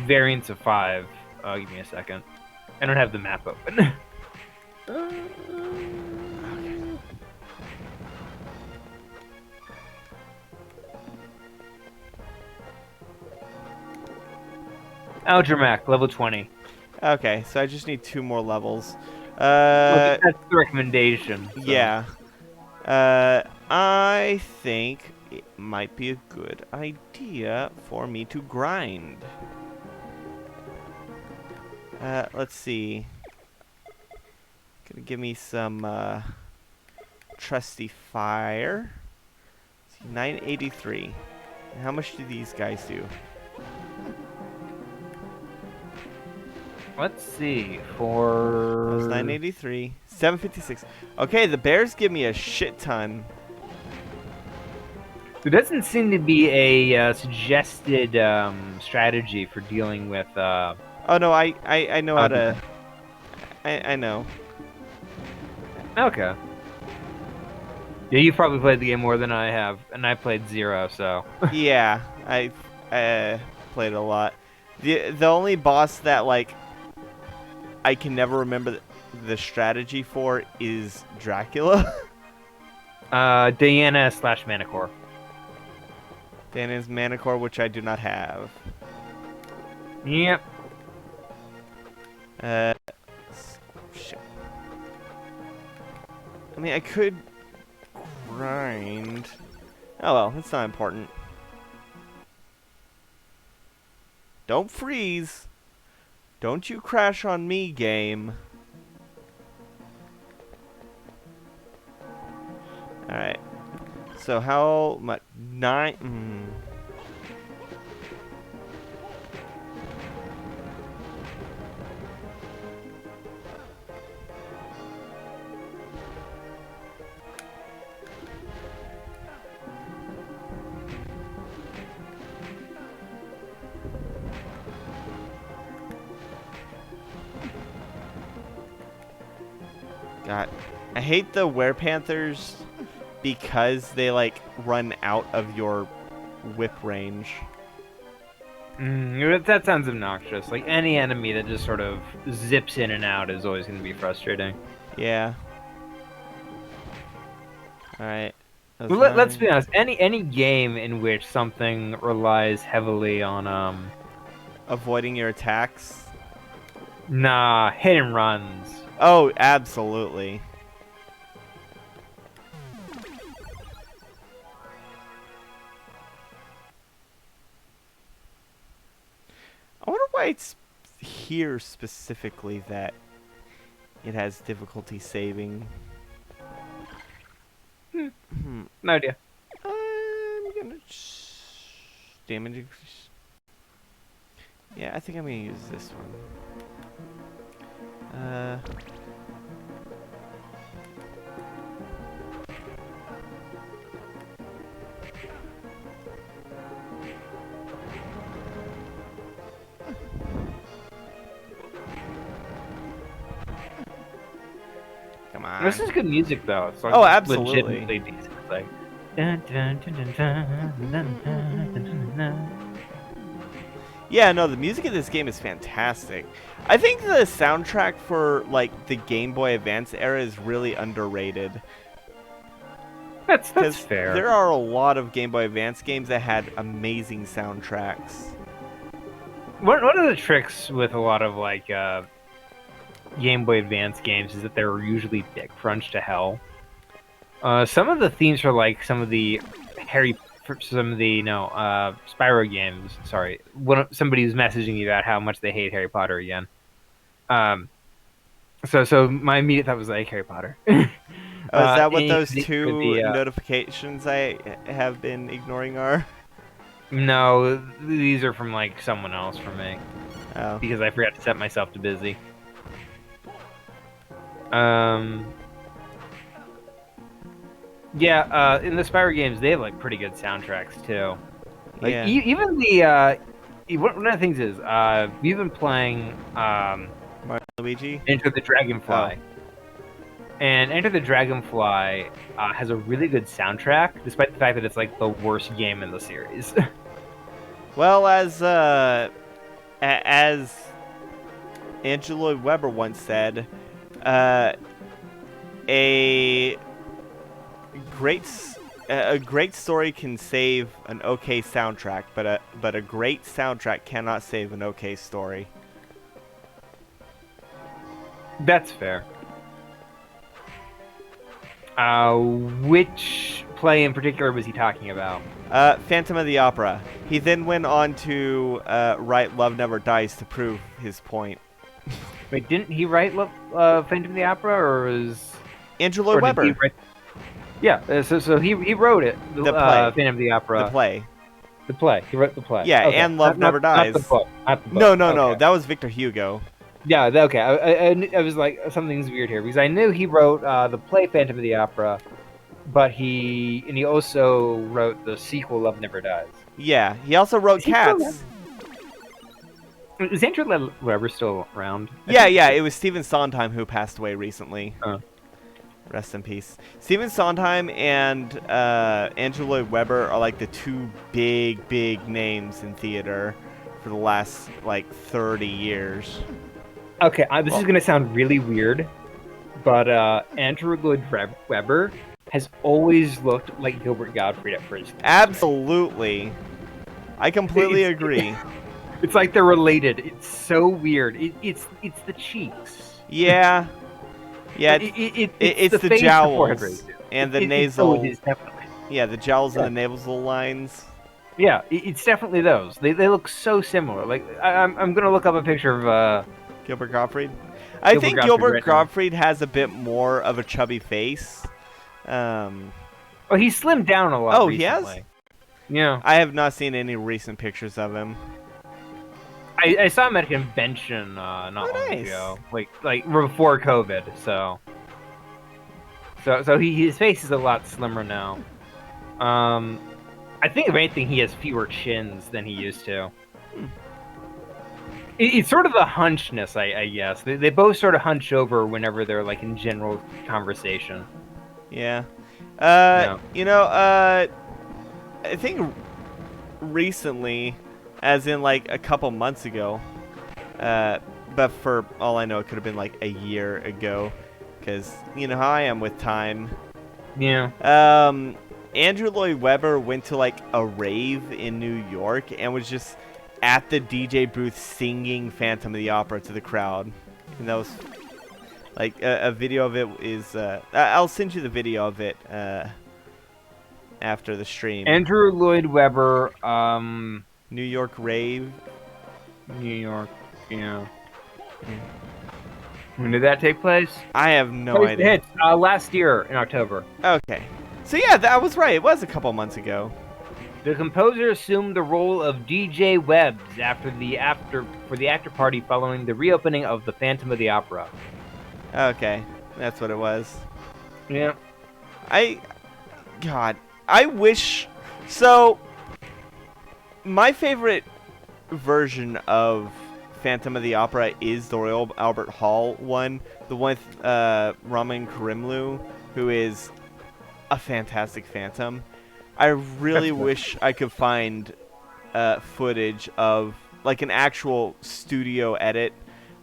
variants of 5. Give me a second. I don't have the map open. Adramelech, level 20. Okay, so I just need 2 more levels. Well, that's the recommendation. So. Yeah. I think it might be a good idea for me to grind. Let's see. Gonna give me some trusty fire. See, 983. And how much do these guys do? Let's see. That For was 983. 756. Okay, the bears give me a shit ton. there doesn't seem to be a suggested strategy for dealing with. Oh no, I know how to. Adramelech. I know. Okay. Yeah, you've probably played the game more than I have, and I played 0, so. Yeah, I played a lot. The only boss that like I can never remember the strategy for is Dracula. Diana / Manticore. Then is Manicore, which I do not have. Yep. Shit. I mean, I could grind. Oh well, it's not important. Don't freeze. Don't you crash on me, game. Alright. So how much? 9. God, I hate the werepanthers because they like run out of your whip range. That sounds obnoxious. Like any enemy that just sort of zips in and out is always going to be frustrating. Yeah. All right. Well, let's be honest. Any game in which something relies heavily on avoiding your attacks. hit and runs. Oh, absolutely. writes here specifically that it has difficulty saving. No idea. I'm gonna damage increase. Yeah, I think I'm gonna use this one. Come on. This is good music though. It's like Oh, absolutely. legitimately decent. It's like. Dun, dun, dun, dun, dun, dun, dun, dun, dun, dun. Yeah, no, the music in this game is fantastic. I think the soundtrack for like the Game Boy Advance era is really underrated. That's fair. There are a lot of Game Boy Advance games that had amazing soundtracks. One of the tricks with a lot of like Game Boy Advance games is that they're usually dick crunched to hell. Some of the themes for like some of the Spyro games. Sorry, somebody was messaging me about how much they hate Harry Potter again. So my immediate thought was like Harry Potter. Oh, is that what those two notifications I have been ignoring are? No, these are from like someone else for me. Oh. Because I forgot to set myself to busy. Yeah, in the Spyro games, they have like pretty good soundtracks too. Like Yeah. even the one of the things is we've been playing Mario Luigi? Enter the Dragonfly. And Enter the Dragonfly has a really good soundtrack, despite the fact that it's like the worst game in the series. Well, as Andrew Lloyd Webber once said, a great story can save an okay soundtrack, but a great soundtrack cannot save an okay story. That's fair. Which play in particular was he talking about? Phantom of the Opera. He then went on to write Love Never Dies to prove his point. Wait, didn't he write Phantom of the Opera, or was Andrew Lloyd Webber? Yeah, so he wrote it. The play. Phantom of the Opera. The play. The play. He wrote the play. Yeah, okay. and Love Never Dies. Not the book. Not the book. No, Okay. that was Victor Hugo. Yeah, okay. I was like, something's weird here, because I knew he wrote the play Phantom of the Opera, but he also wrote the sequel Love Never Dies. Yeah, he also wrote Cats. Is Andrew Lloyd Webber still around? Yeah, it was Stephen Sondheim who passed away recently. Rest in peace. Stephen Sondheim and Andrew Lloyd Webber are like the two big names in theater for the last like 30 years. Okay, this is gonna sound really weird, but Andrew Lloyd Webber has always looked like Gilbert Gottfried at first. Absolutely, I completely agree. It's like they're related. It's so weird. It's the cheeks. Yeah. It's the jowls and the nasal. It is definitely. Yeah, the jowls and the nasal lines. Yeah, it's definitely those. They look so similar. Like I'm gonna look up a picture of Gilbert Gottfried. I think Gilbert Gottfried has a bit more of a chubby face. Oh, he slimmed down a lot. Oh, recently. He has? Yeah. I have not seen any recent pictures of him. I saw him at a convention not long ago, like before COVID. So his face is a lot slimmer now. I think if anything, he has fewer chins than he used to. It's sort of the hunchness, I guess. They both sort of hunch over whenever they're like in general conversation. Yeah. I think recently, as in like a couple months ago, but for all I know, it could have been like a year ago, because you know how I am with time. Yeah. Andrew Lloyd Webber went to like a rave in New York and was just at the DJ booth singing Phantom of the Opera to the crowd. And that was like a video of it is I'll send you the video of it after the stream. Andrew Lloyd Webber, New York rave. New York Yeah. When did that take place? I have no Place the idea. hits. Last year in October. Okay. So yeah, that was right. It was a couple months ago. The composer assumed the role of DJ Webbs for the after party following the reopening of the Phantom of the Opera. Okay. That's what it was. Yeah. God, I wish. So, my favorite version of Phantom of the Opera is the Royal Albert Hall one, the one with Raman Karimlu, who is a fantastic Phantom. I really wish I could find footage of like an actual studio edit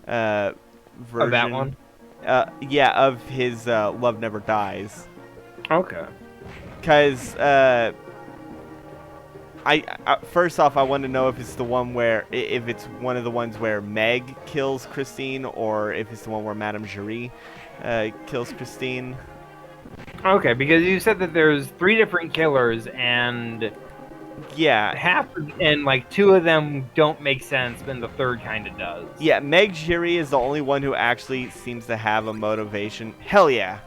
version. Of that one? Yeah, of his Love Never Dies. Okay. Because I first off, I want to know if it's the one where if it's one of the ones where Meg kills Christine, or if it's the one where Madame Giry kills Christine. Okay, because you said that there's 3 different killers, and Yeah, and like 2 of them don't make sense, but the third kind of does. yeah. Meg Giry is the only one who actually seems to have a motivation. Hell yeah,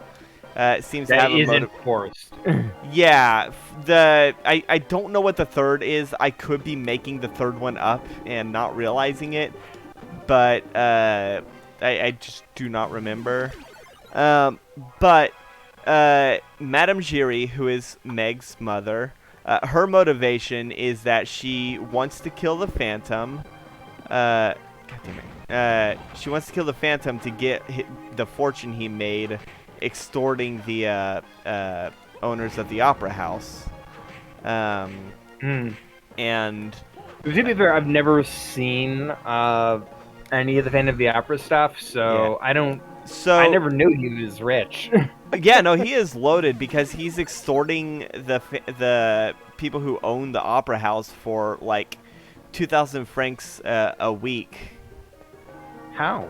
seems to have That a isn't forced. Yeah, I don't know what the third is. I could be making the third one up and not realizing it, but I just do not remember. But Madame Giry, who is Meg's mother, her motivation is that she wants to kill the Phantom. God damn it. She wants to kill the Phantom to get the fortune he made extorting the owners of the opera house. And To be fair, I've never seen any of the Phantom of the Opera stuff, so yeah. I never knew he was rich. Yeah, no, he is loaded because he's extorting the people who own the opera house for like 2,000 francs a week. How?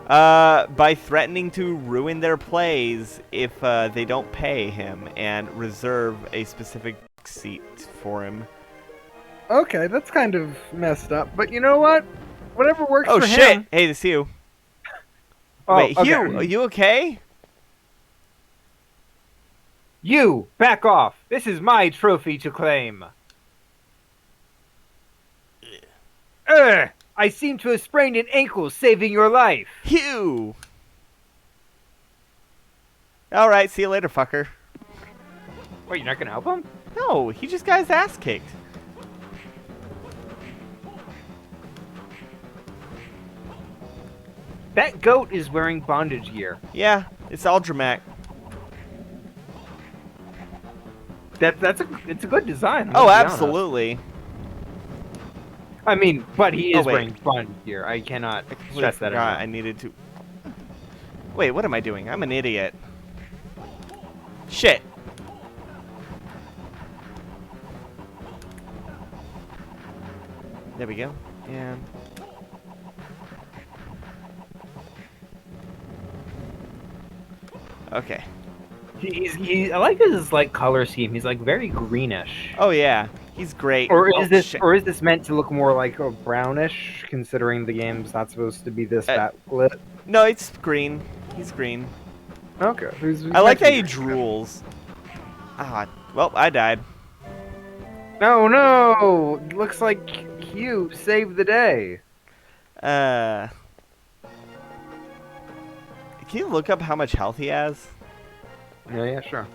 By threatening to ruin their plays if they don't pay him and reserve a specific seat for him. Okay, that's kind of messed up, but you know what? Whatever works Oh for shit! him. Hey, it's you. Oh, Wait, okay. Hugh, are you okay? You, back off! This is my trophy to claim. Ugh! I seem to have sprained an ankle saving your life. Hugh! Alright, see you later, fucker. Wait, you're not gonna help him? No, he just got his ass kicked. That goat is wearing bondage gear. Yeah, it's Adramelech. It's a good design. Oh, let's be absolutely. honest. I mean, but he is wait. wearing bondage gear. I cannot stress that forgot enough. I needed to. Wait, what am I doing? I'm an idiot. Shit. There we go. And okay. I like his like color scheme. He's like very greenish. Oh yeah, he's great. Or Oh, is this shit. meant to look more like a brownish, considering the game's not supposed to be this that lit? No, it's green. He's green. Okay. I like that he drools. Ah, well, I died. No! Looks like Hugh saved the day. Can you look up how much health he has? Yeah, sure.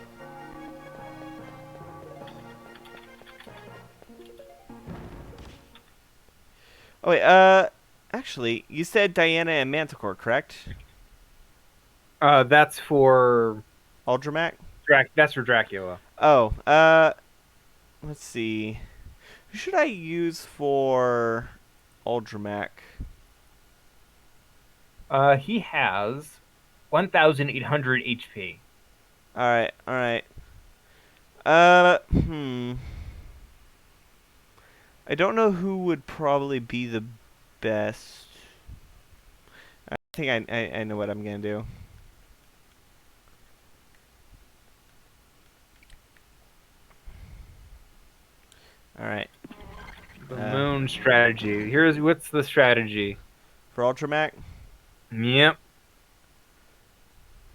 Oh wait, actually, you said Diana and Manticore, correct? That's for Adramelech? That's for Dracula. Oh, let's see. Who should I use for Adramelech? He has 1,800 HP. Alright, alright. I don't know who would probably be the best. I think I know what I'm gonna do. Alright. The moon strategy. What's the strategy? For Ultramac? Yep.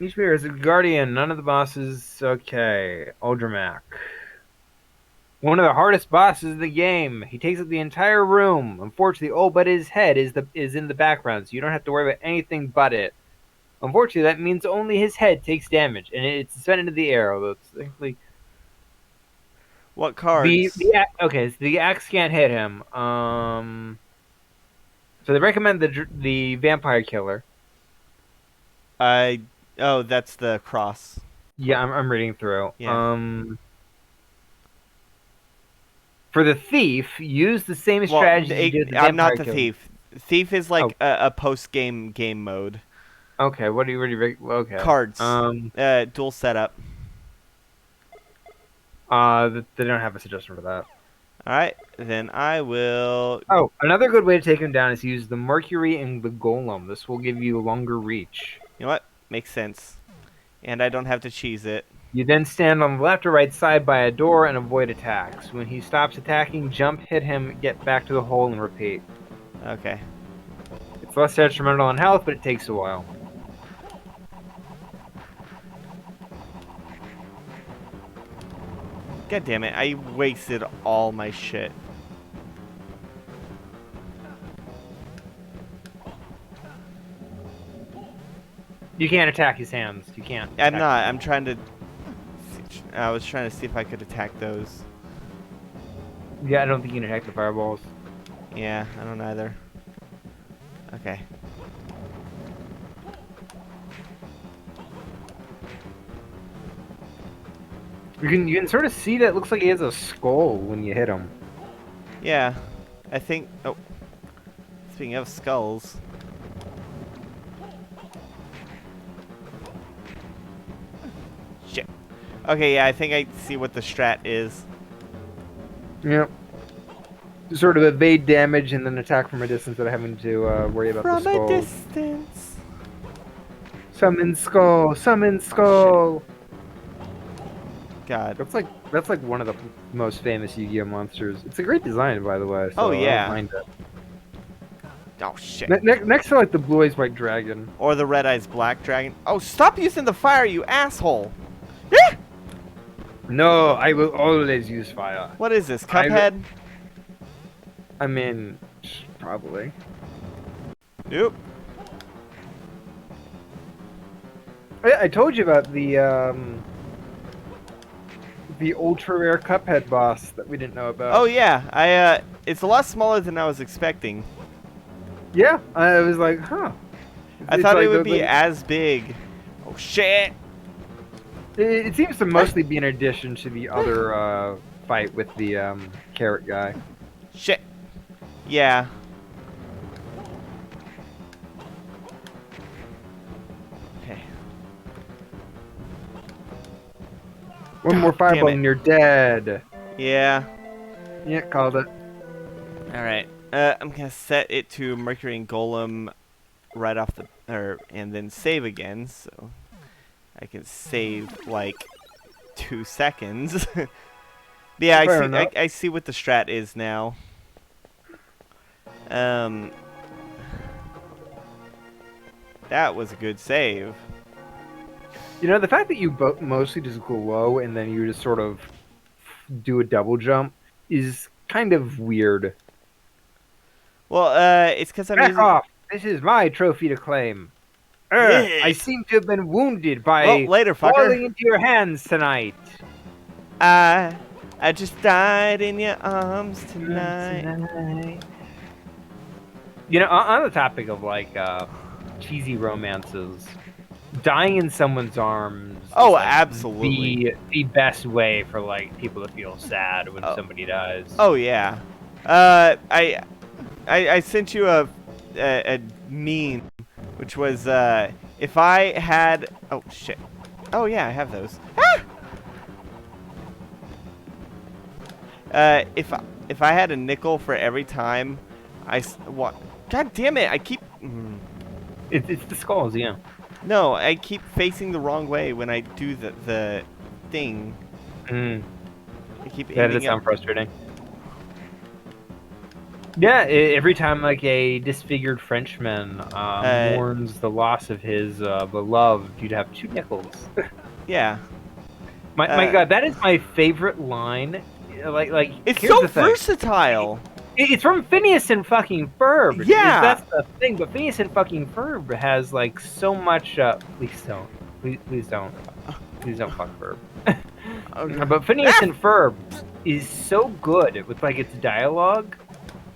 Each player is a guardian. None of the bosses. Okay. Adramelech. One of the hardest bosses of the game. He takes up the entire room. Unfortunately, oh, but his head is in the background, so you don't have to worry about anything but it. Unfortunately, that means only his head takes damage, and it's suspended into the air. Although it's technically What cards? okay, so the axe can't hit him. So they recommend the vampire killer. Oh, that's the cross. Yeah, I'm reading through. Yeah. For the thief, use the same strategies you did with the I'm not vampire the killer. thief. Thief is Oh, like a post-game game mode. okay. What do you okay? Cards. Dual setup. They don't have a suggestion for that. Alright, then I will... Oh, another good way to take him down is to use the Mercury and the Golem. This will give you longer reach. You know what? Makes sense. And I don't have to cheese it. You then stand on the left or right side by a door and avoid attacks. When he stops attacking, jump, hit him, get back to the hole, and repeat. Okay. It's less detrimental on health, but it takes a while. God damn it, I wasted all my shit. You can't attack his hands. You can't. I'm not. I'm trying to... I was trying to see if I could attack those. Yeah, I don't think you can attack the fireballs. Yeah, I don't either. Okay. You can sort of see that it looks like he has a skull when you hit him. Yeah, I think... Oh. Speaking of skulls... Shit. Okay, yeah, I think I see what the strat is. Yep. Sort of evade damage and then attack from a distance without having to worry about the skull. From a distance. Summon skull! Summon skull! God. That's like one of the most famous Yu-Gi-Oh monsters. It's a great design, by the way. So Oh, yeah. I don't mind it. Oh, shit. Next to like the blue eyes white dragon. Or the red eyes black dragon. Oh, stop using the fire, you asshole! Yeah! No, I will always use fire. What is this, Cuphead? I mean, probably. Nope. I told you about the ultra rare Cuphead boss that we didn't know about. Oh, yeah. It's a lot smaller than I was expecting. Yeah, I was like, huh. I thought it would be as big. Oh, shit! It seems to mostly be in addition to the other fight with the carrot guy. Shit. Yeah. Okay. One more God damn fireball it. and you're dead. Yeah. Yeah, called it. Alright. I'm gonna set it to Mercury and Golem right off the... and then save again, so... I can save, like, 2 seconds. Yeah, I see what the strat is now. That was a good save. You know, the fact that you mostly just go low and then you just sort of do a double jump is kind of weird. Well, it's because I'm Back using... off! This is my trophy to claim. I seem to have been wounded by Well, later, fucker. falling into your hands tonight. I just died in your arms tonight. You know, on the topic of like cheesy romances, dying in someone's arms. Oh, is, like, absolutely. The best way for like people to feel sad when somebody dies. Oh yeah. I sent you a meme, which was if I had... Oh shit. Oh yeah, I have those. Ah! If I had a nickel for every time what? God damn it! I keep... It's the skulls, yeah. No, I keep facing the wrong way when I do the thing. I keep That does aiming sound frustrating. Yeah, every time like a disfigured Frenchman Uh, mourns the loss of his beloved, you'd have 2 nickels. yeah. My Uh, God, that is my favorite line. Like it's here's so the thing. versatile. It's from Phineas and fucking Ferb. Yeah. That's the thing. But Phineas and fucking Ferb has like so much. Please don't. Please don't. Please don't fuck Ferb. Okay. But Phineas Ah! and Ferb is so good with like its dialogue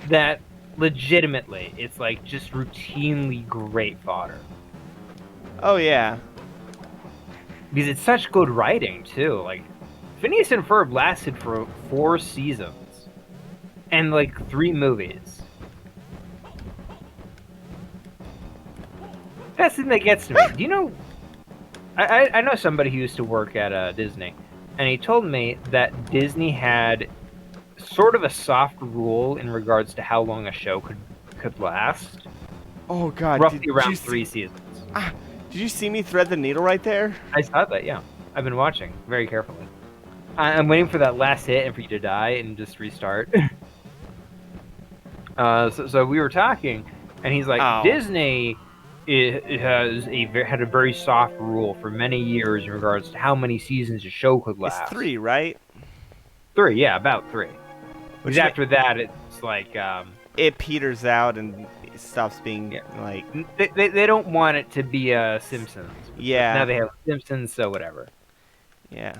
that legitimately it's like just routinely great fodder. Oh yeah. Because it's such good writing too. Like Phineas and Ferb lasted for 4 seasons and like 3 movies. That's the thing that gets to me. Do you know? I know somebody who used to work at Disney, and he told me that Disney had sort of a soft rule in regards to how long a show could last, Oh god. roughly Did you around see? 3 seasons. Ah, did you see me thread the needle right there? I saw that. Yeah, I've been watching very carefully. I'm waiting for that last hit and for you to die and just restart. So we were talking, and he's like, Oh. Disney it had a very soft rule for many years in regards to how many seasons a show could It's last. 3, right? 3, yeah, about 3. Because Which after that, it's like it peters out and stops being yeah. like. They don't want it to be Simpsons. Yeah. Now they have Simpsons, so whatever. Yeah.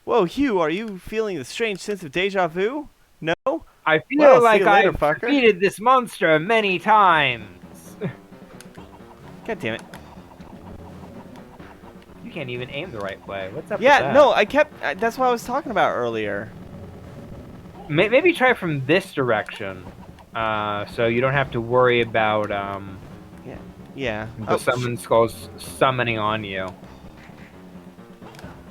Whoa, Hugh, are you feeling the strange sense of deja vu? No? I feel Well, see like you later, I've fucker. defeated this monster many times. God damn it. You can't even aim the right way. What's up with Yeah, that? no, I kept. That's what I was talking about earlier. Maybe try from this direction, so you don't have to worry about Yeah. the summon skulls summoning on you.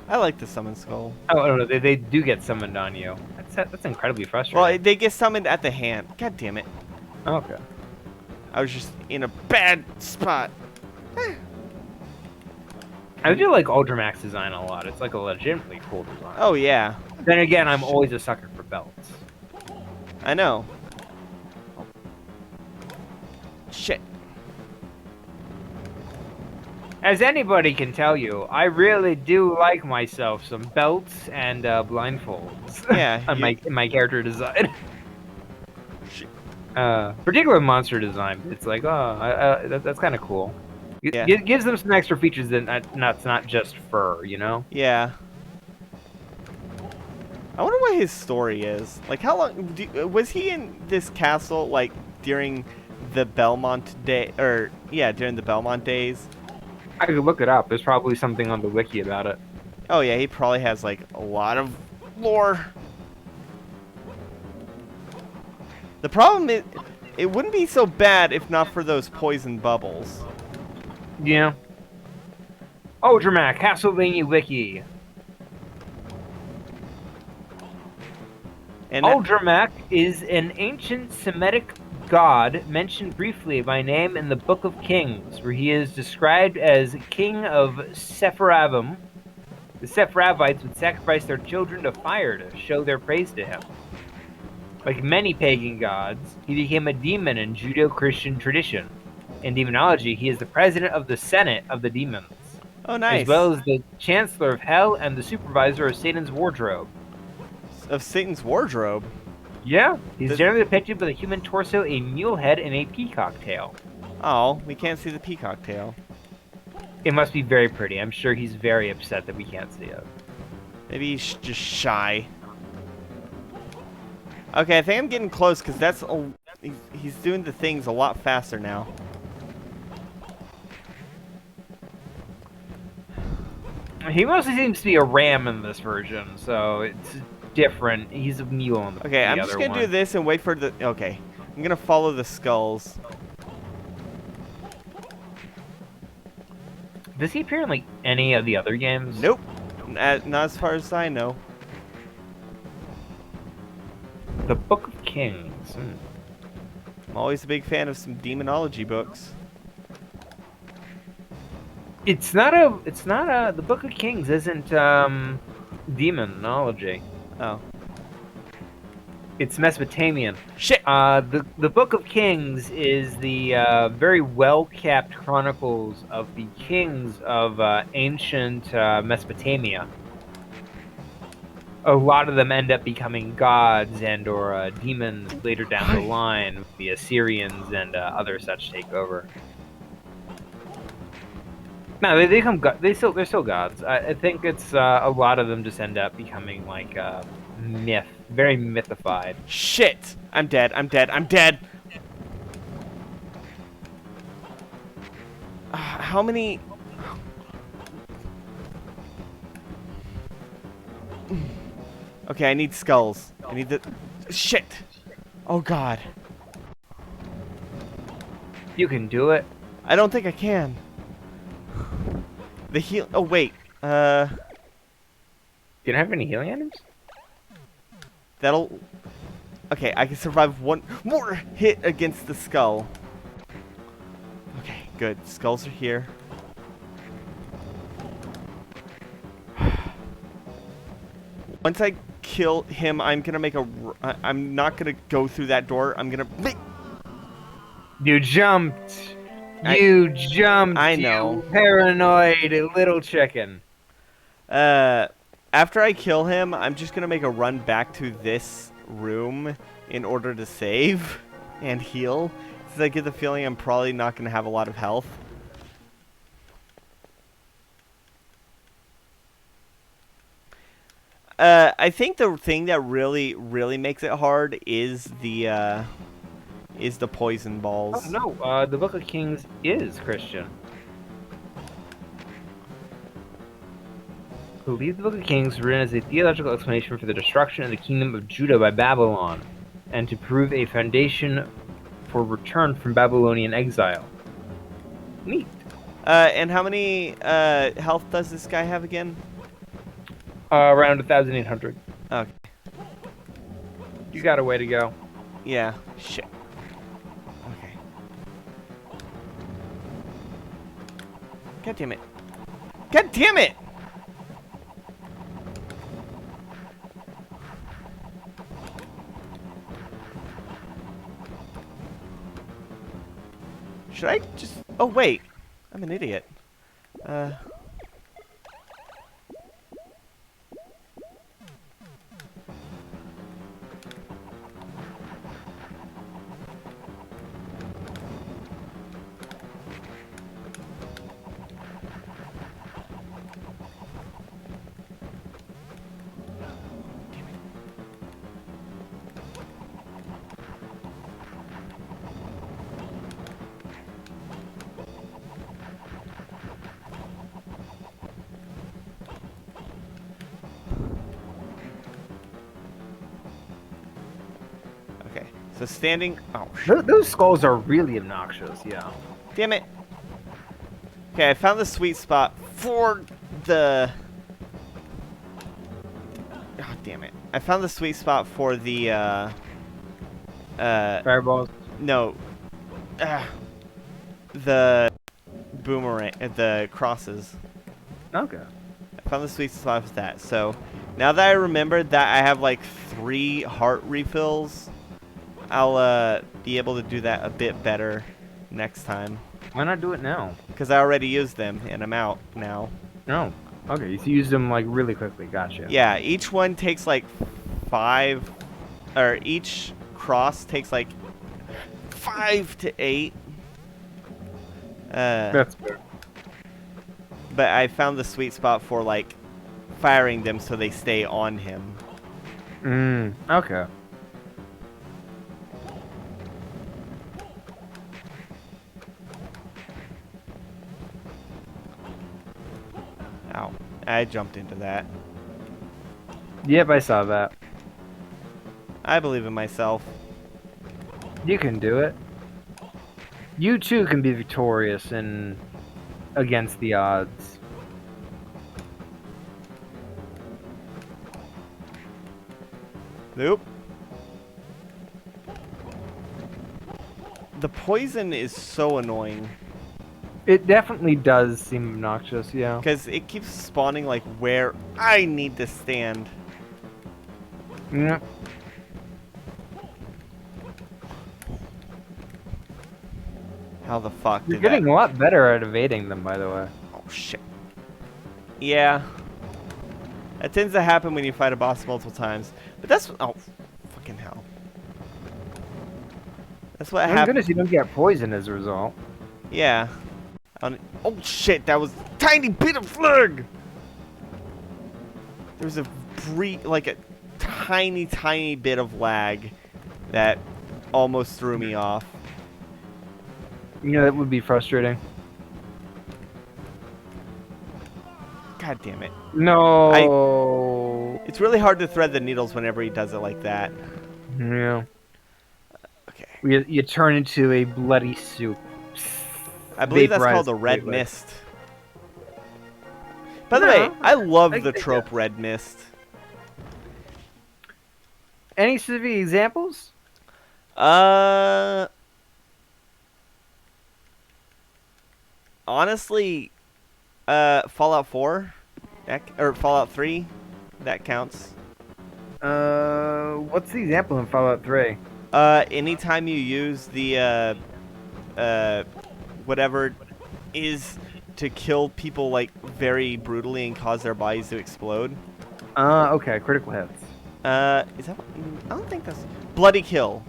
I like the summon skull. Oh no, they do get summoned on you. That's incredibly frustrating. Well, they get summoned at the hand. God damn it. Okay. I was just in a bad spot. I do like Ultramax design a lot. It's like a legitimately cool design. Oh, yeah. Then again, I'm always a sucker for belts. I know. Shit. As anybody can tell you, I really do like myself some belts and blindfolds. Yeah, on in my character design. Shit. Particular monster design, it's like, that's kind of cool. Yeah. Gives them some extra features that it's not just fur, you know? Yeah. I wonder what his story is. Like, how long... was he in this castle, like, during the Belmont day... Or, yeah, during the Belmont days? I could look it up. There's probably something on the wiki about it. Oh, yeah, he probably has, like, a lot of lore. The problem is... It wouldn't be so bad if not for those poison bubbles. Yeah. Adramelech, Castlevania wiki. And Adramelech is an ancient Semitic god mentioned briefly by name in the Book of Kings, where he is described as king of Sepharvaim. The Sepharvites would sacrifice their children to fire to show their praise to him. Like many pagan gods, he became a demon in Judeo-Christian tradition. In demonology, he is the president of the Senate of the demons, oh, nice. as well as the chancellor of hell and the supervisor of Satan's wardrobe. Of Satan's wardrobe? Yeah, he's generally depicted with a human torso, a mule head, and a peacock tail. Oh, we can't see the peacock tail. It must be very pretty. I'm sure he's very upset that we can't see it. Maybe he's just shy. Okay, I think I'm getting close because that's he's doing the things a lot faster now. He mostly seems to be a ram in this version, so it's different. He's a mule in the Okay, I'm other just gonna one. do this and wait for the... Okay, I'm gonna follow the skulls. Does he appear in like any of the other games? Nope, not as far as I know. The Book of Kings. I'm always a big fan of some demonology books. It's not a. The Book of Kings isn't demonology. Oh. It's Mesopotamian. Shit. The Book of Kings is the very well kept chronicles of the kings of ancient Mesopotamia. A lot of them end up becoming gods and or demons later down the line. The Assyrians and other such take over. No, they become they're still gods. I think it's a lot of them just end up becoming like myth, very mythified. Shit. I'm dead. I'm dead. I'm dead. How many? Okay, I need skulls. I need the... Shit. Oh, God. You can do it. I don't think I can. The heal... Oh, wait. You don't have any healing items? That'll... Okay, I can survive one more hit against the skull. Okay, good. Skulls are here. Once I kill him, I'm gonna make a... I'm not gonna go through that door. I'm gonna... You jumped. You jumped. I know. You paranoid little chicken. After I kill him, I'm just gonna make a run back to this room in order to save and heal, since I get the feeling I'm probably not gonna have a lot of health. I think the thing that really makes it hard is the poison balls. Oh, no, the Book of Kings is Christian. I believe the Book of Kings was written as a theological explanation for the destruction of the kingdom of Judah by Babylon, and to prove a foundation for return from Babylonian exile. Neat. And how many health does this guy have again? Around 1,800. Okay. You got a way to go. Yeah. Shit. Okay. God damn it. God damn it! Should I just... Oh, wait. I'm an idiot. Okay. So standing... Oh, shit. Those skulls are really obnoxious, yeah. Damn it. Okay, I found the sweet spot for the... Oh, damn it. I found the sweet spot for the, Fireballs? No. The boomerang... the crosses. Okay. I found the sweet spot for that. So, now that I remembered that I have, like, 3 heart refills, I'll, be able to do that a bit better next time. Why not do it now? Because I already used them, and I'm out now. No. Okay, you used them, like, really quickly. Gotcha. Yeah, each one takes, like, 5... Or each cross takes, like, 5 to 8. That's fair. But I found the sweet spot for, like, firing them so they stay on him. Okay. Ow. I jumped into that. Yep, I saw that. I believe in myself. You can do it. You too can be victorious and against the odds. Nope. The poison is so annoying. It definitely does seem obnoxious, yeah. Because it keeps spawning, like, where I need to stand. Yeah. How the fuck You're did that? getting a lot better at evading them, by the way. Oh shit. Yeah. That tends to happen when you fight a boss multiple times. But that's oh, fucking hell. That's what Thank happened. goodness you don't get poisoned as a result. Yeah. Oh shit! That was a tiny bit of lag. There was a like a tiny bit of lag that almost threw me off. You know, that would be frustrating. God damn it. No. It's really hard to thread the needles whenever he does it like that. Yeah. Okay. You turn into a bloody soup. I believe that's called Vaporized the red completely. mist. By the way, I love I the think trope red mist. Any specific examples? Honestly, Fallout 4, or Fallout 3, that counts. What's the example in Fallout 3? Anytime you use the whatever is to kill people like very brutally and cause their bodies to explode. Okay, critical hits. Is that? I don't think that's bloody kill.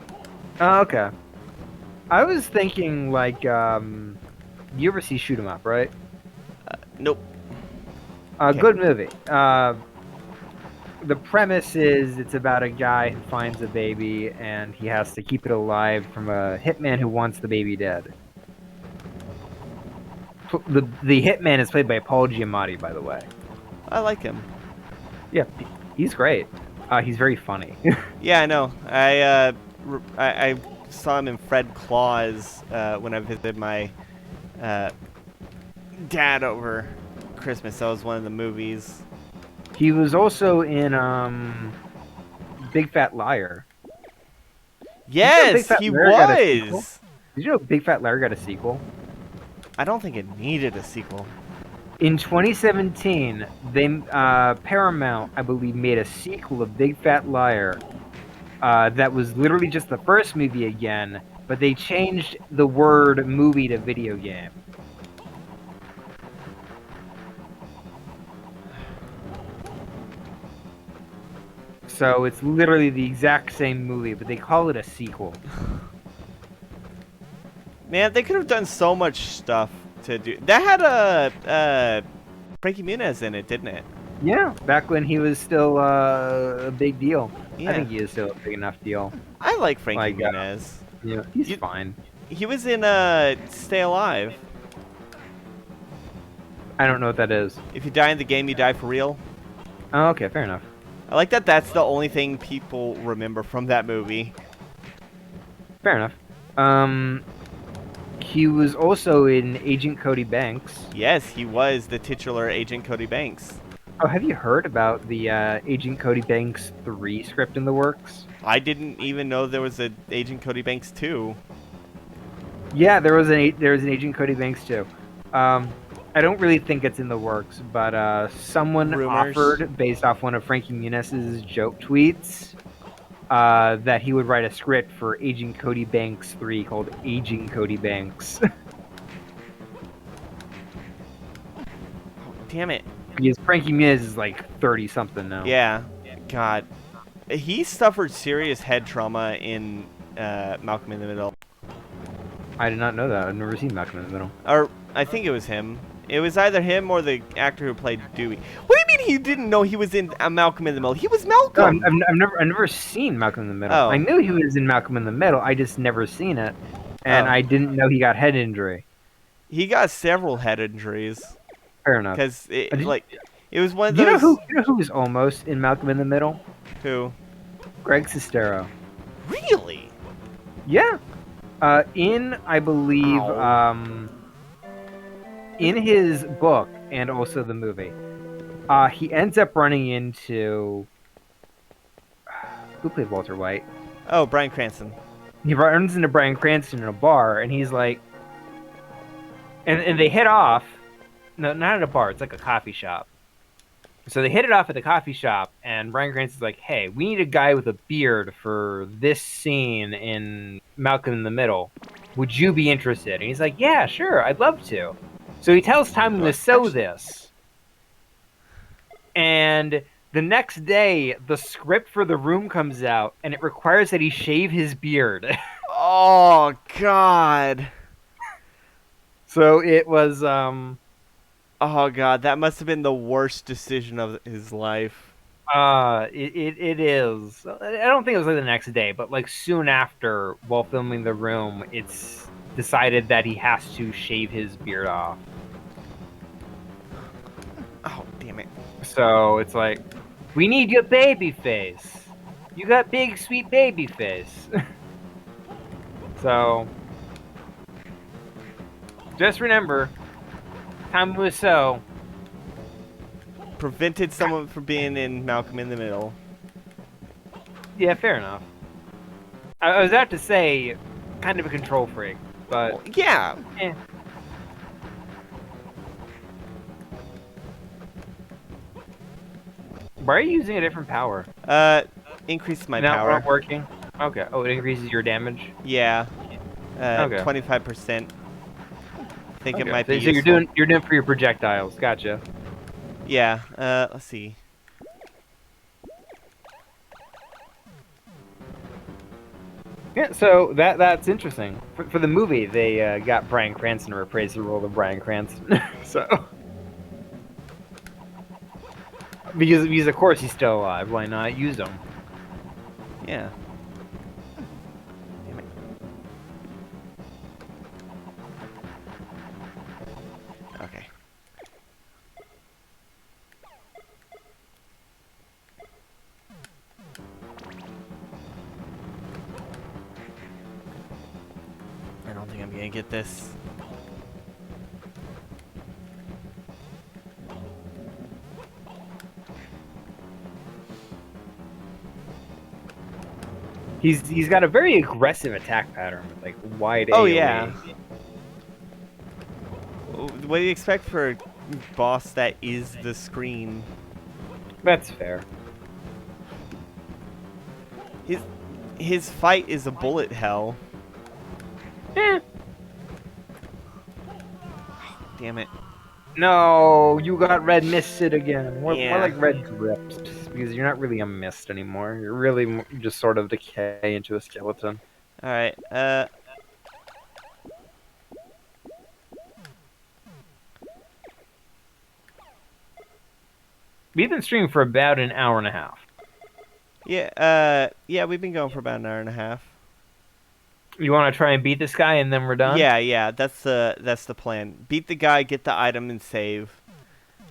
Okay. I was thinking like, you ever see Shoot 'em Up, right? Nope. Okay. Good movie. The premise is it's about a guy who finds a baby and he has to keep it alive from a hitman who wants the baby dead. The hitman is played by Paul Giamatti, by the way. I like him. Yeah, he's great. He's very funny. Yeah, I know. I saw him in Fred Claus when I visited my dad over Christmas. That was one of the movies. He was also in Big Fat Liar. Yes, he was. Did you know Big Fat Liar got a sequel? I don't think it needed a sequel. In 2017, Paramount, I believe, made a sequel of Big Fat Liar that was literally just the first movie again, but they changed the word movie to video game. So it's literally the exact same movie, but they call it a sequel. Man, they could have done so much stuff to do. That had a Frankie Muniz in it, didn't it? Yeah, back when he was still a big deal. Yeah. I think he is still a big enough deal. I like Frankie Muniz. Yeah, he's fine. He was in Stay Alive. I don't know what that is. If you die in the game, you die for real. Oh, okay, fair enough. I like that that's the only thing people remember from that movie. Fair enough. He was also in Agent Cody Banks. Yes, he was the titular Agent Cody Banks. Oh, have you heard about the Agent Cody Banks 3 script in the works? I didn't even know there was an Agent Cody Banks 2. Yeah, there was an Agent Cody Banks 2. I don't really think it's in the works, but someone offered, based off one of Frankie Muniz's joke tweets, that he would write a script for Agent Cody Banks 3 called Aging Cody Banks. Damn it. Because Frankie Muniz is like 30-something now. Yeah. God. He suffered serious head trauma in Malcolm in the Middle. I did not know that. I've never seen Malcolm in the Middle. Or, I think it was him. It was either him or the actor who played Dewey. What do you mean he didn't know he was in Malcolm in the Middle? He was Malcolm! No, I've never seen Malcolm in the Middle. Oh. I knew he was in Malcolm in the Middle. I just never seen it. And I didn't know he got head injury. He got several head injuries. Fair enough. Because, it was one of those... You know who was almost in Malcolm in the Middle? Who? Greg Sestero. Really? Yeah. I believe, in his book and also the movie, he ends up running into... Who played Walter White? Oh, Bryan Cranston. He runs into Bryan Cranston in a bar, and he's like... And they hit off. No, not at a bar. It's like a coffee shop. So they hit it off at the coffee shop, and Bryan Cranston's like, "Hey, we need a guy with a beard for this scene in Malcolm in the Middle. Would you be interested?" And he's like, "Yeah, sure, I'd love to." So he tells Timon to sew this, and the next day, the script for the room comes out, and it requires that he shave his beard. Oh God. So it was, Oh God, that must have been the worst decision of his life. it is. I don't think it was like the next day, but like soon after, while filming the room, it's decided that he has to shave his beard off. Oh damn it. So it's like, we need your baby face. You got big, sweet baby face. So just remember, Tom Wiseau. Prevented someone from being in Malcolm in the Middle. Yeah, fair enough. I was about to say, kind of a control freak, but Yeah. eh. Why are you using a different power? Increase my Not power. working. Okay. Oh, it increases your damage. Yeah. Okay. 25%. I think it Okay. might So, be so useful. you're doing for your projectiles. Gotcha. Yeah. Let's see. Yeah. So that's interesting. For the movie, they got Bryan Cranston to reprise the role of Bryan Cranston. So because of course he's still alive. Why not use him? Yeah. Damn it. Okay. I don't think I'm gonna get this. He's got a very aggressive attack pattern with like wide Oh AoE. yeah. What do you expect for a boss that is the screen? That's fair. His fight is a bullet hell. Eh. Damn it. No, you got red misted again. More Yeah. like red dripped, because you're not really a mist anymore. You're really just sort of decay into a skeleton. All right. We've been streaming for about an hour and a half. Yeah. Yeah. We've been going for about an hour and a half. You want to try and beat this guy and then we're done? Yeah. That's the plan. Beat the guy, get the item, and save.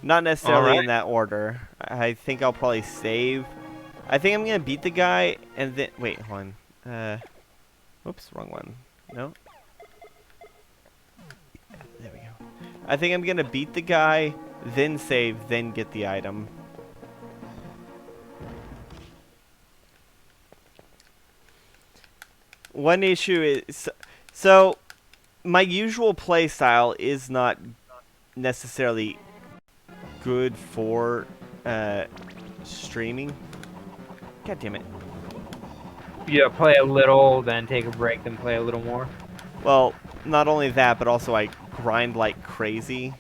Not necessarily in that order. I think I'll probably save. I think I'm gonna beat the guy and then wait, hold on. Whoops, wrong one. No. There we go. I think I'm gonna beat the guy, then save, then get the item. One issue is so my usual play style is not necessarily good for streaming. God damn it. Yeah, play a little, then take a break, then play a little more. Well, not only that, but also I grind like crazy.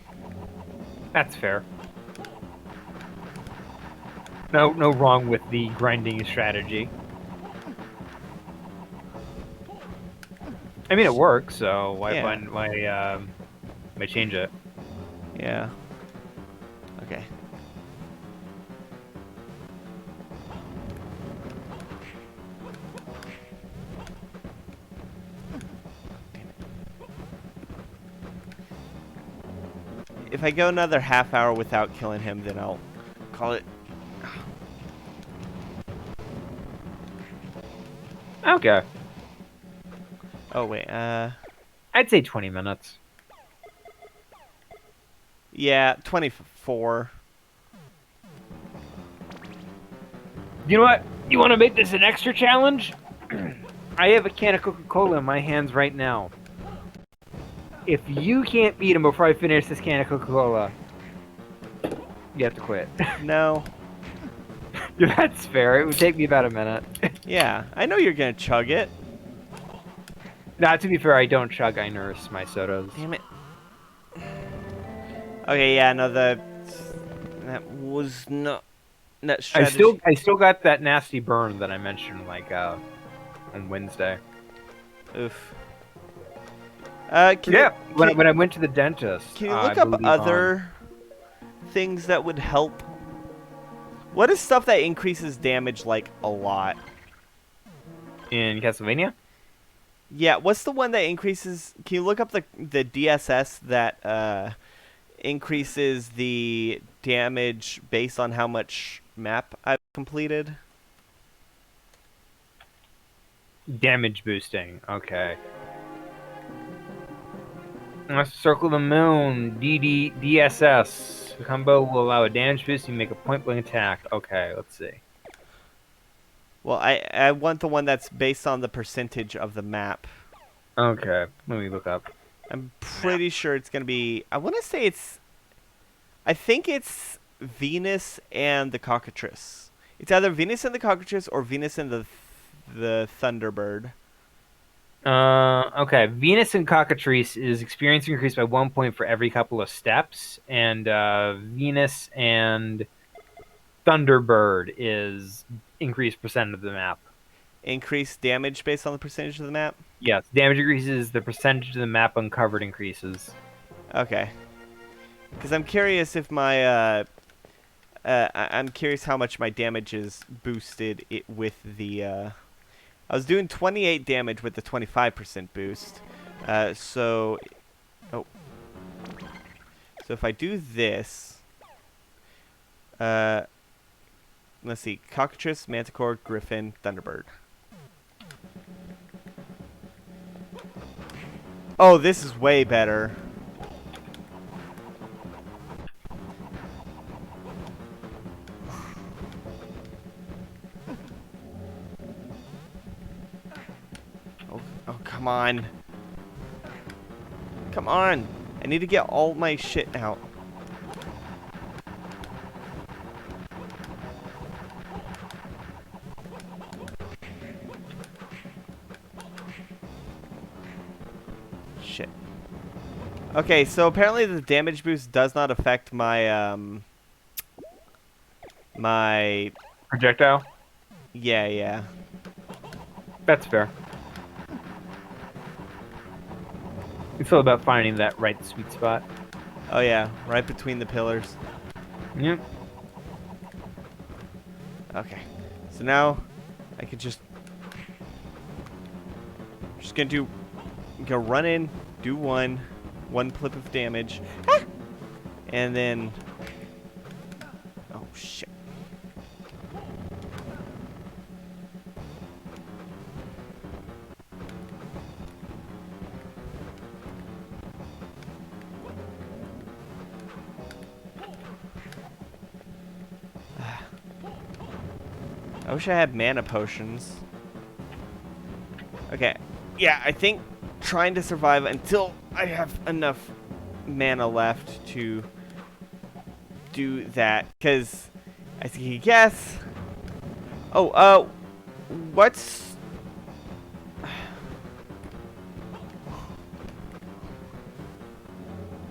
That's fair. No wrong with the grinding strategy. I mean, it works, so why change it? Yeah. Okay. If I go another half hour without killing him, then I'll call it. Okay. Oh wait, I'd say 20 minutes. yeah, 24. You know what? You want to make this an extra challenge? I have a can of Coca-Cola in my hands right now. If you can't beat him before I finish this can of Coca-Cola, You have to quit. No. That's fair. It would take me about a minute. Yeah, I know you're gonna chug it. Now, to be fair, I don't chug. I nurse my sodas. Damn it. Okay, yeah, no, that was not that strategy. I still got that nasty burn that I mentioned like on Wednesday. Oof. Yeah, when I went to the dentist, can you I look up believe on other things that would help? What is stuff that increases damage like a lot? in Castlevania. Yeah, what's the one that increases? Can you look up the DSS that increases the damage based on how much map I've completed? Damage boosting. Okay. Circle the Moon. DSS. The combo will allow a damage boost and make a point blank attack. Okay, let's see. Well, I want the one that's based on the percentage of the map. Okay, let me look up. I'm Map. pretty sure it's gonna be. I want to say it's. I think it's Venus and the Cockatrice. It's either Venus and the Cockatrice or Venus and the Thunderbird. Okay. Venus and Cockatrice is experience increased by 1 point for every couple of steps, and Venus and Thunderbird is increased percent of the map. Increased damage based on the percentage of the map. Yes, damage increases, the percentage of the map uncovered increases. Okay. Because I'm curious if my I'm curious how much my damage is boosted with the. I was doing 28 damage with the 25% boost. So, oh, so if I do this, let's see, Cockatrice, Manticore, Griffin, Thunderbird. Oh, this is way better. Oh, come on. Come on. I need to get all my shit out. Shit. Okay, so apparently the damage boost does not affect my, my... Projectile? Yeah. That's fair. It's all about finding that right sweet spot. Oh yeah, right between the pillars. Yep. Okay. So now I could just gonna run in, do one clip of damage. Ah! And then oh shit. I wish I had mana potions. Okay. Yeah, I think trying to survive until I have enough mana left to do that. Because I think you guess. Oh, what's...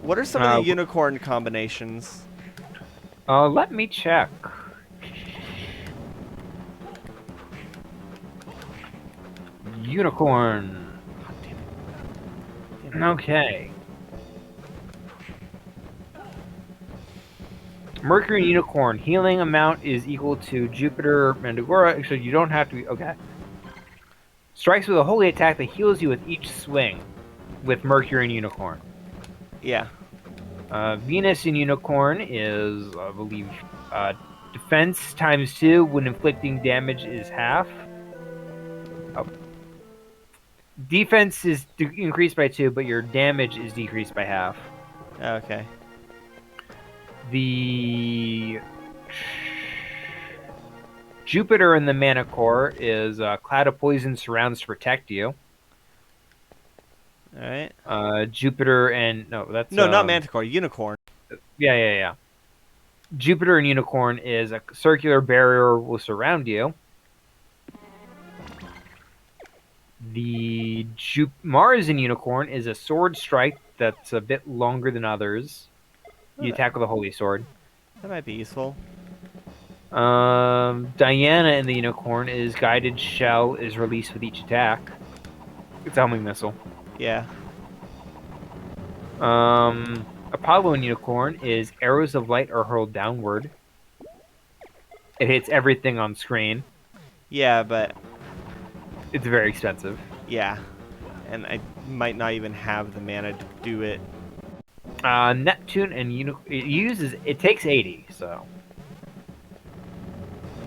What are some of the unicorn combinations? Let me check. Unicorn. Oh, damn it. Okay. Mercury and Unicorn. Healing amount is equal to Jupiter Mandragora. Actually, you don't have to be... Okay. Strikes with a holy attack that heals you with each swing. With Mercury and Unicorn. Yeah. Venus and Unicorn is, I believe, defense times 2 when inflicting damage is half. Oh. Defense is increased by 2, but your damage is decreased by half. Okay. The Jupiter in the Mana Core is Cloud of Poison surrounds to protect you. All right. Jupiter and... No, that's... No, not Manticore. Unicorn. Yeah. Jupiter and Unicorn is a circular barrier will surround you. The Mars and Unicorn is a sword strike that's a bit longer than others. You attack with a holy sword. That might be useful. Diana and the Unicorn is guided shell is released with each attack. It's a homing missile. Yeah. Apollo and Unicorn is arrows of light are hurled downward. It hits everything on screen. Yeah, but It's very expensive. yeah, and I might not even have the mana to do it. Neptune and it takes 80, so.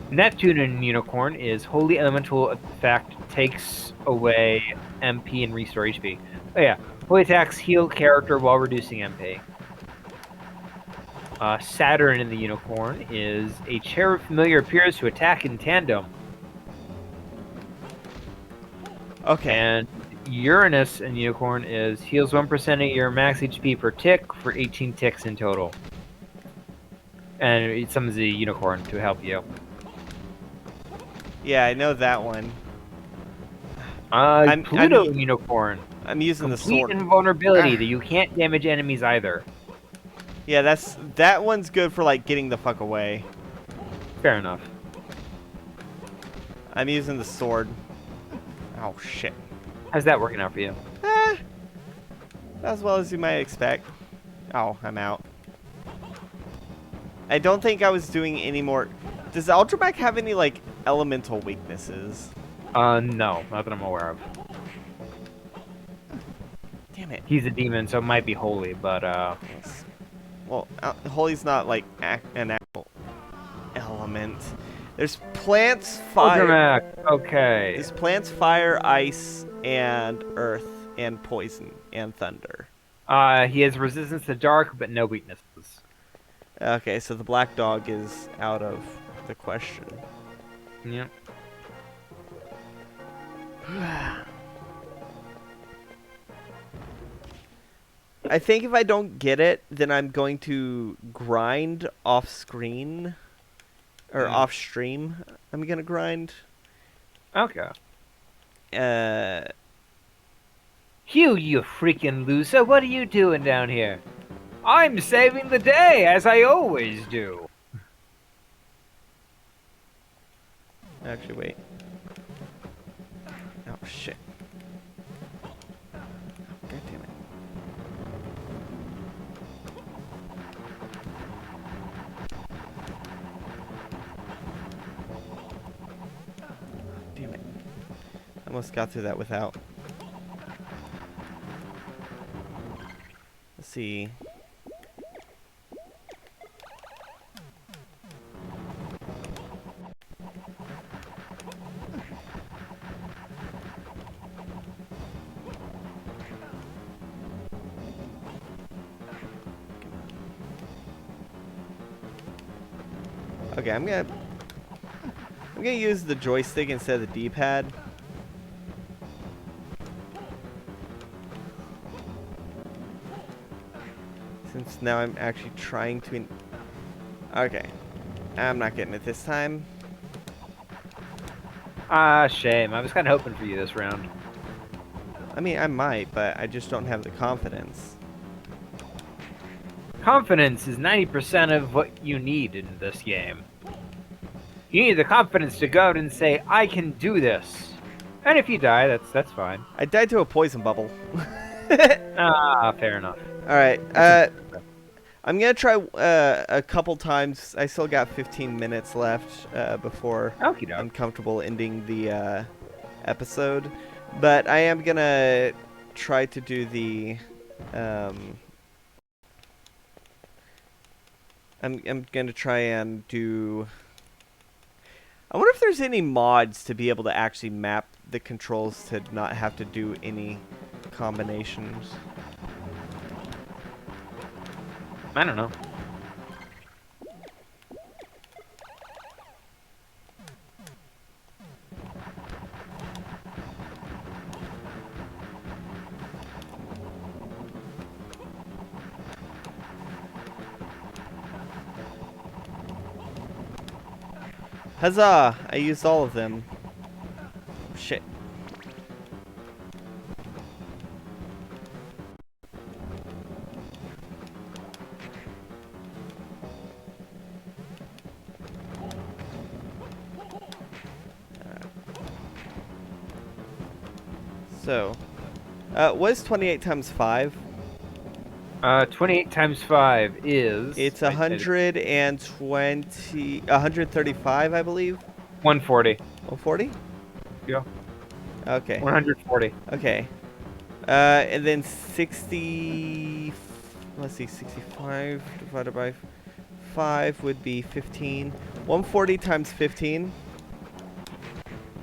Neptune and Unicorn is holy elemental effect takes away MP and restore HP. Oh yeah, holy attacks heal character while reducing MP. Saturn and the Unicorn is a cherub familiar appears to attack in tandem. Okay. And Uranus and Unicorn is heals 1% of your max HP per tick for 18 ticks in total. And it summons the Unicorn to help you. Yeah, I know that one. Pluto and Unicorn. I'm using the sword. Complete invulnerability that you can't damage enemies either. Yeah, that one's good for like getting the fuck away. Fair enough. I'm using the sword. Oh shit. How's that working out for you? As well as you might expect. Oh, I'm out. I don't think I was doing any more. Does Adramelech have any like elemental weaknesses? No, not that I'm aware of. Damn it. He's a demon, so it might be holy, but Yes. Well, holy's not like an actual element. There's plants, fire. Adramelech, okay. There's plants, fire, ice, and earth, and poison, and thunder. He has resistance to dark, but no weaknesses. Okay, so the black dog is out of the question. Yep. I think if I don't get it, then I'm going to grind off screen or off stream. I'm gonna grind. Okay. Uh, Hugh, you freaking loser, what are you doing down here? I'm saving the day, as I always do. actually, wait. Oh shit! God damn it! Damn it! I almost got through that without. Let's see. Okay, I'm gonna use the joystick instead of the D-pad. Since now I'm actually trying to. Okay, I'm not getting it this time. Shame. I was kind of hoping for you this round. I mean, I might, but I just don't have the confidence. Confidence is 90% of what you need in this game. You need the confidence to go out and say, I can do this. And if you die, that's fine. I died to a poison bubble. Fair enough. Alright, I'm gonna try a couple times. I still got 15 minutes left before I'm comfortable ending the episode. But I am gonna try to do the... I'm gonna try and do... I wonder if there's any mods to be able to actually map the controls to not have to do any combinations. I don't know. Huzzah! I used all of them. Shit. So, what is 28 times 5? 28 times 5 is... It's 120, 135, I believe. 140. 140? Yeah. Okay. 140. Okay. And then 60... Let's see, 65 divided by 5 would be 15. 140 times 15?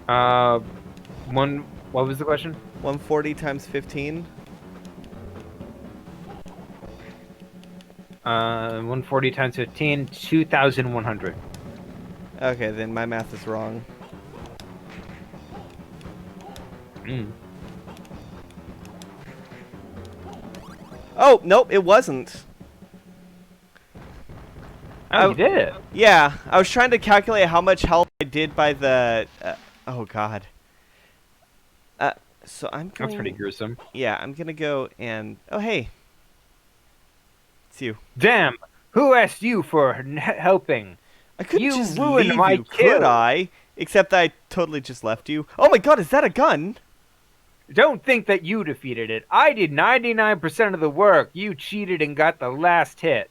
What was the question? 140 times 15? 140 times 15, 2,100. Okay, then my math is wrong. Mm. Oh, nope, it wasn't. Oh, you did it. Yeah, I was trying to calculate how much health I did by the... oh, God. So I'm going... That's pretty gruesome. Yeah, I'm going to go and... Oh, hey. It's you. Damn! Who asked you for helping? I couldn't You just ruined leave my you, kill. could I? Except I totally just left you. Oh my God, is that a gun? Don't think that you defeated it. I did 99% of the work. You cheated and got the last hit.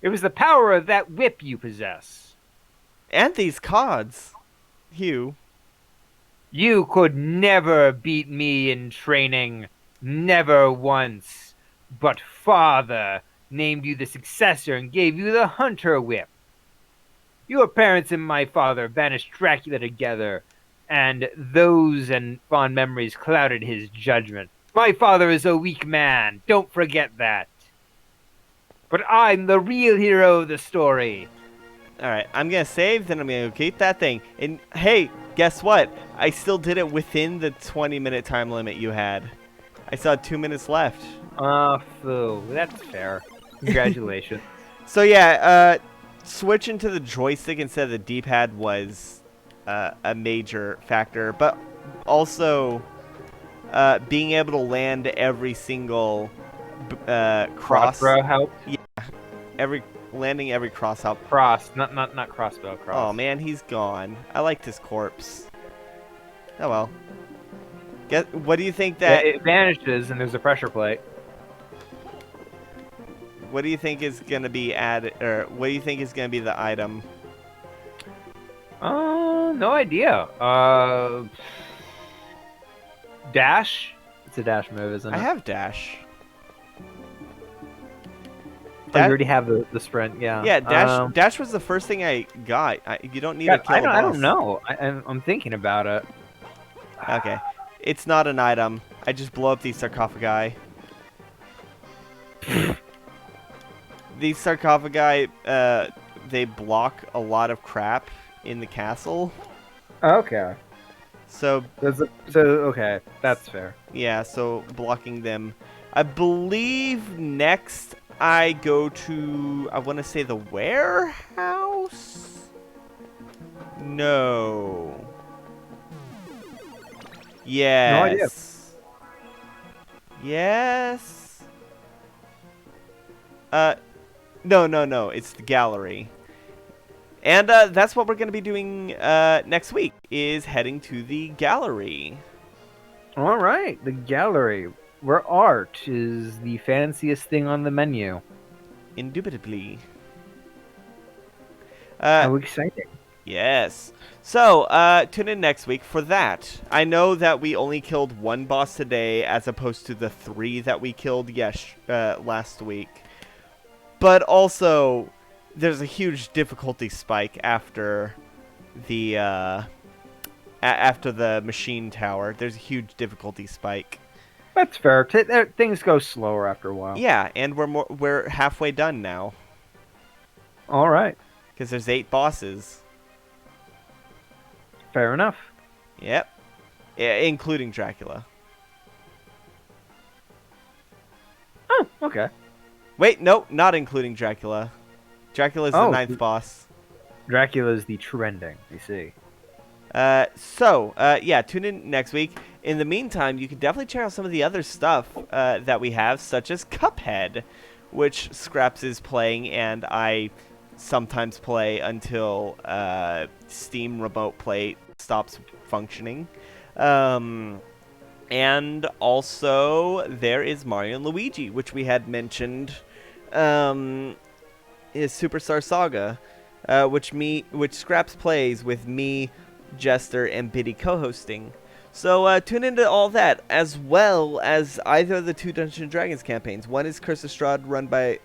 It was the power of that whip you possess. And these cards. Hugh. You could never beat me in training. Never once. But Father named you the successor and gave you the Hunter Whip. Your parents and my father banished Dracula together, and those and fond memories clouded his judgment. My father is a weak man. Don't forget that. But I'm the real hero of the story. Alright, I'm going to save, then I'm going to keep that thing. And hey, guess what? I still did it within the 20-minute time limit you had. I still had 2 minutes left. Foo. That's fair. Congratulations. So yeah, switching to the joystick instead of the D-pad was a major factor. But also, being able to land every single Crossbow help? Yeah, landing every cross help. Cross, not crossbow, cross. Oh man, he's gone. I liked his corpse. Oh well. What do you think that... Yeah, it vanishes and there's a pressure plate. What do you think is gonna be added, or what do you think is gonna be the item? No idea. Dash? It's a dash move, isn't it? I have dash. Oh, you already have the sprint, yeah. Yeah, dash was the first thing I got. You don't need to kill a boss. I don't know. I'm thinking about it. Okay. It's not an item. I just blow up these sarcophagi. These sarcophagi, they block a lot of crap in the castle. Okay. So okay, that's fair. Yeah, so blocking them. I believe next I go to, I want to say the warehouse? No. Yes. No idea. Yes. No. It's the gallery. And that's what we're going to be doing next week, is heading to the gallery. All right, the gallery, where art is the fanciest thing on the menu. Indubitably. How exciting. Yes. So, tune in next week for that. I know that we only killed one boss today as opposed to the 3 that we killed last week. But also, there's a huge difficulty spike after the machine tower. There's a huge difficulty spike. That's fair. Things go slower after a while. Yeah, and we're halfway done now. All right. Because there's 8 bosses. Fair enough. Yep. Yeah, including Dracula. Oh, okay. Wait, no, not including Dracula. Dracula's the 9th boss. Dracula's the true ending. You see. Yeah, tune in next week. In the meantime, you can definitely check out some of the other stuff that we have, such as Cuphead, which Scraps is playing, and I sometimes play until Steam Remote Play stops functioning. And also, there is Mario and Luigi, which we had mentioned is Superstar Saga, which Scraps plays with me, Jester, and Biddy co-hosting. So tune into all that, as well as either of the two Dungeons and Dragons campaigns. One is Curse of Strahd, run by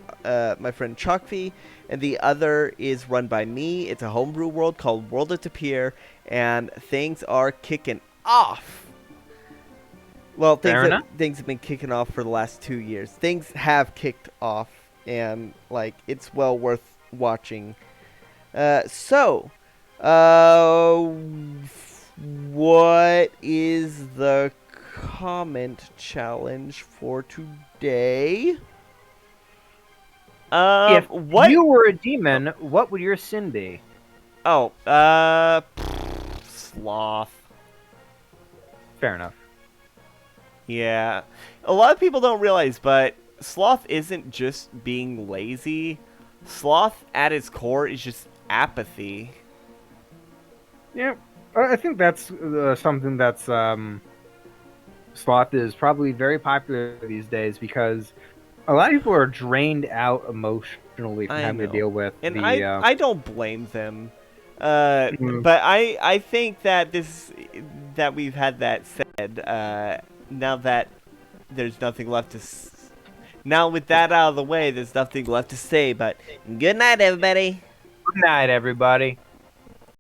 my friend Chalkfee, and the other is run by me. It's a homebrew world called World of Tapir, and things are kicking off. Well, things have been kicking off for the last 2 years. Things have kicked off, and like it's well worth watching. So, what is the comment challenge for today? If what? you were a demon, what would your sin be? Oh, sloth. Fair enough. Yeah, a lot of people don't realize, but sloth isn't just being lazy. Sloth, at its core, is just apathy. Yeah, I think that's something that's sloth is probably very popular these days because a lot of people are drained out emotionally from having to deal with and the. I don't blame them. Mhm. But I think that that we've had that said. Now that there's nothing left to. Now with that out of the way, there's nothing left to say. But good night, everybody. Good night, everybody.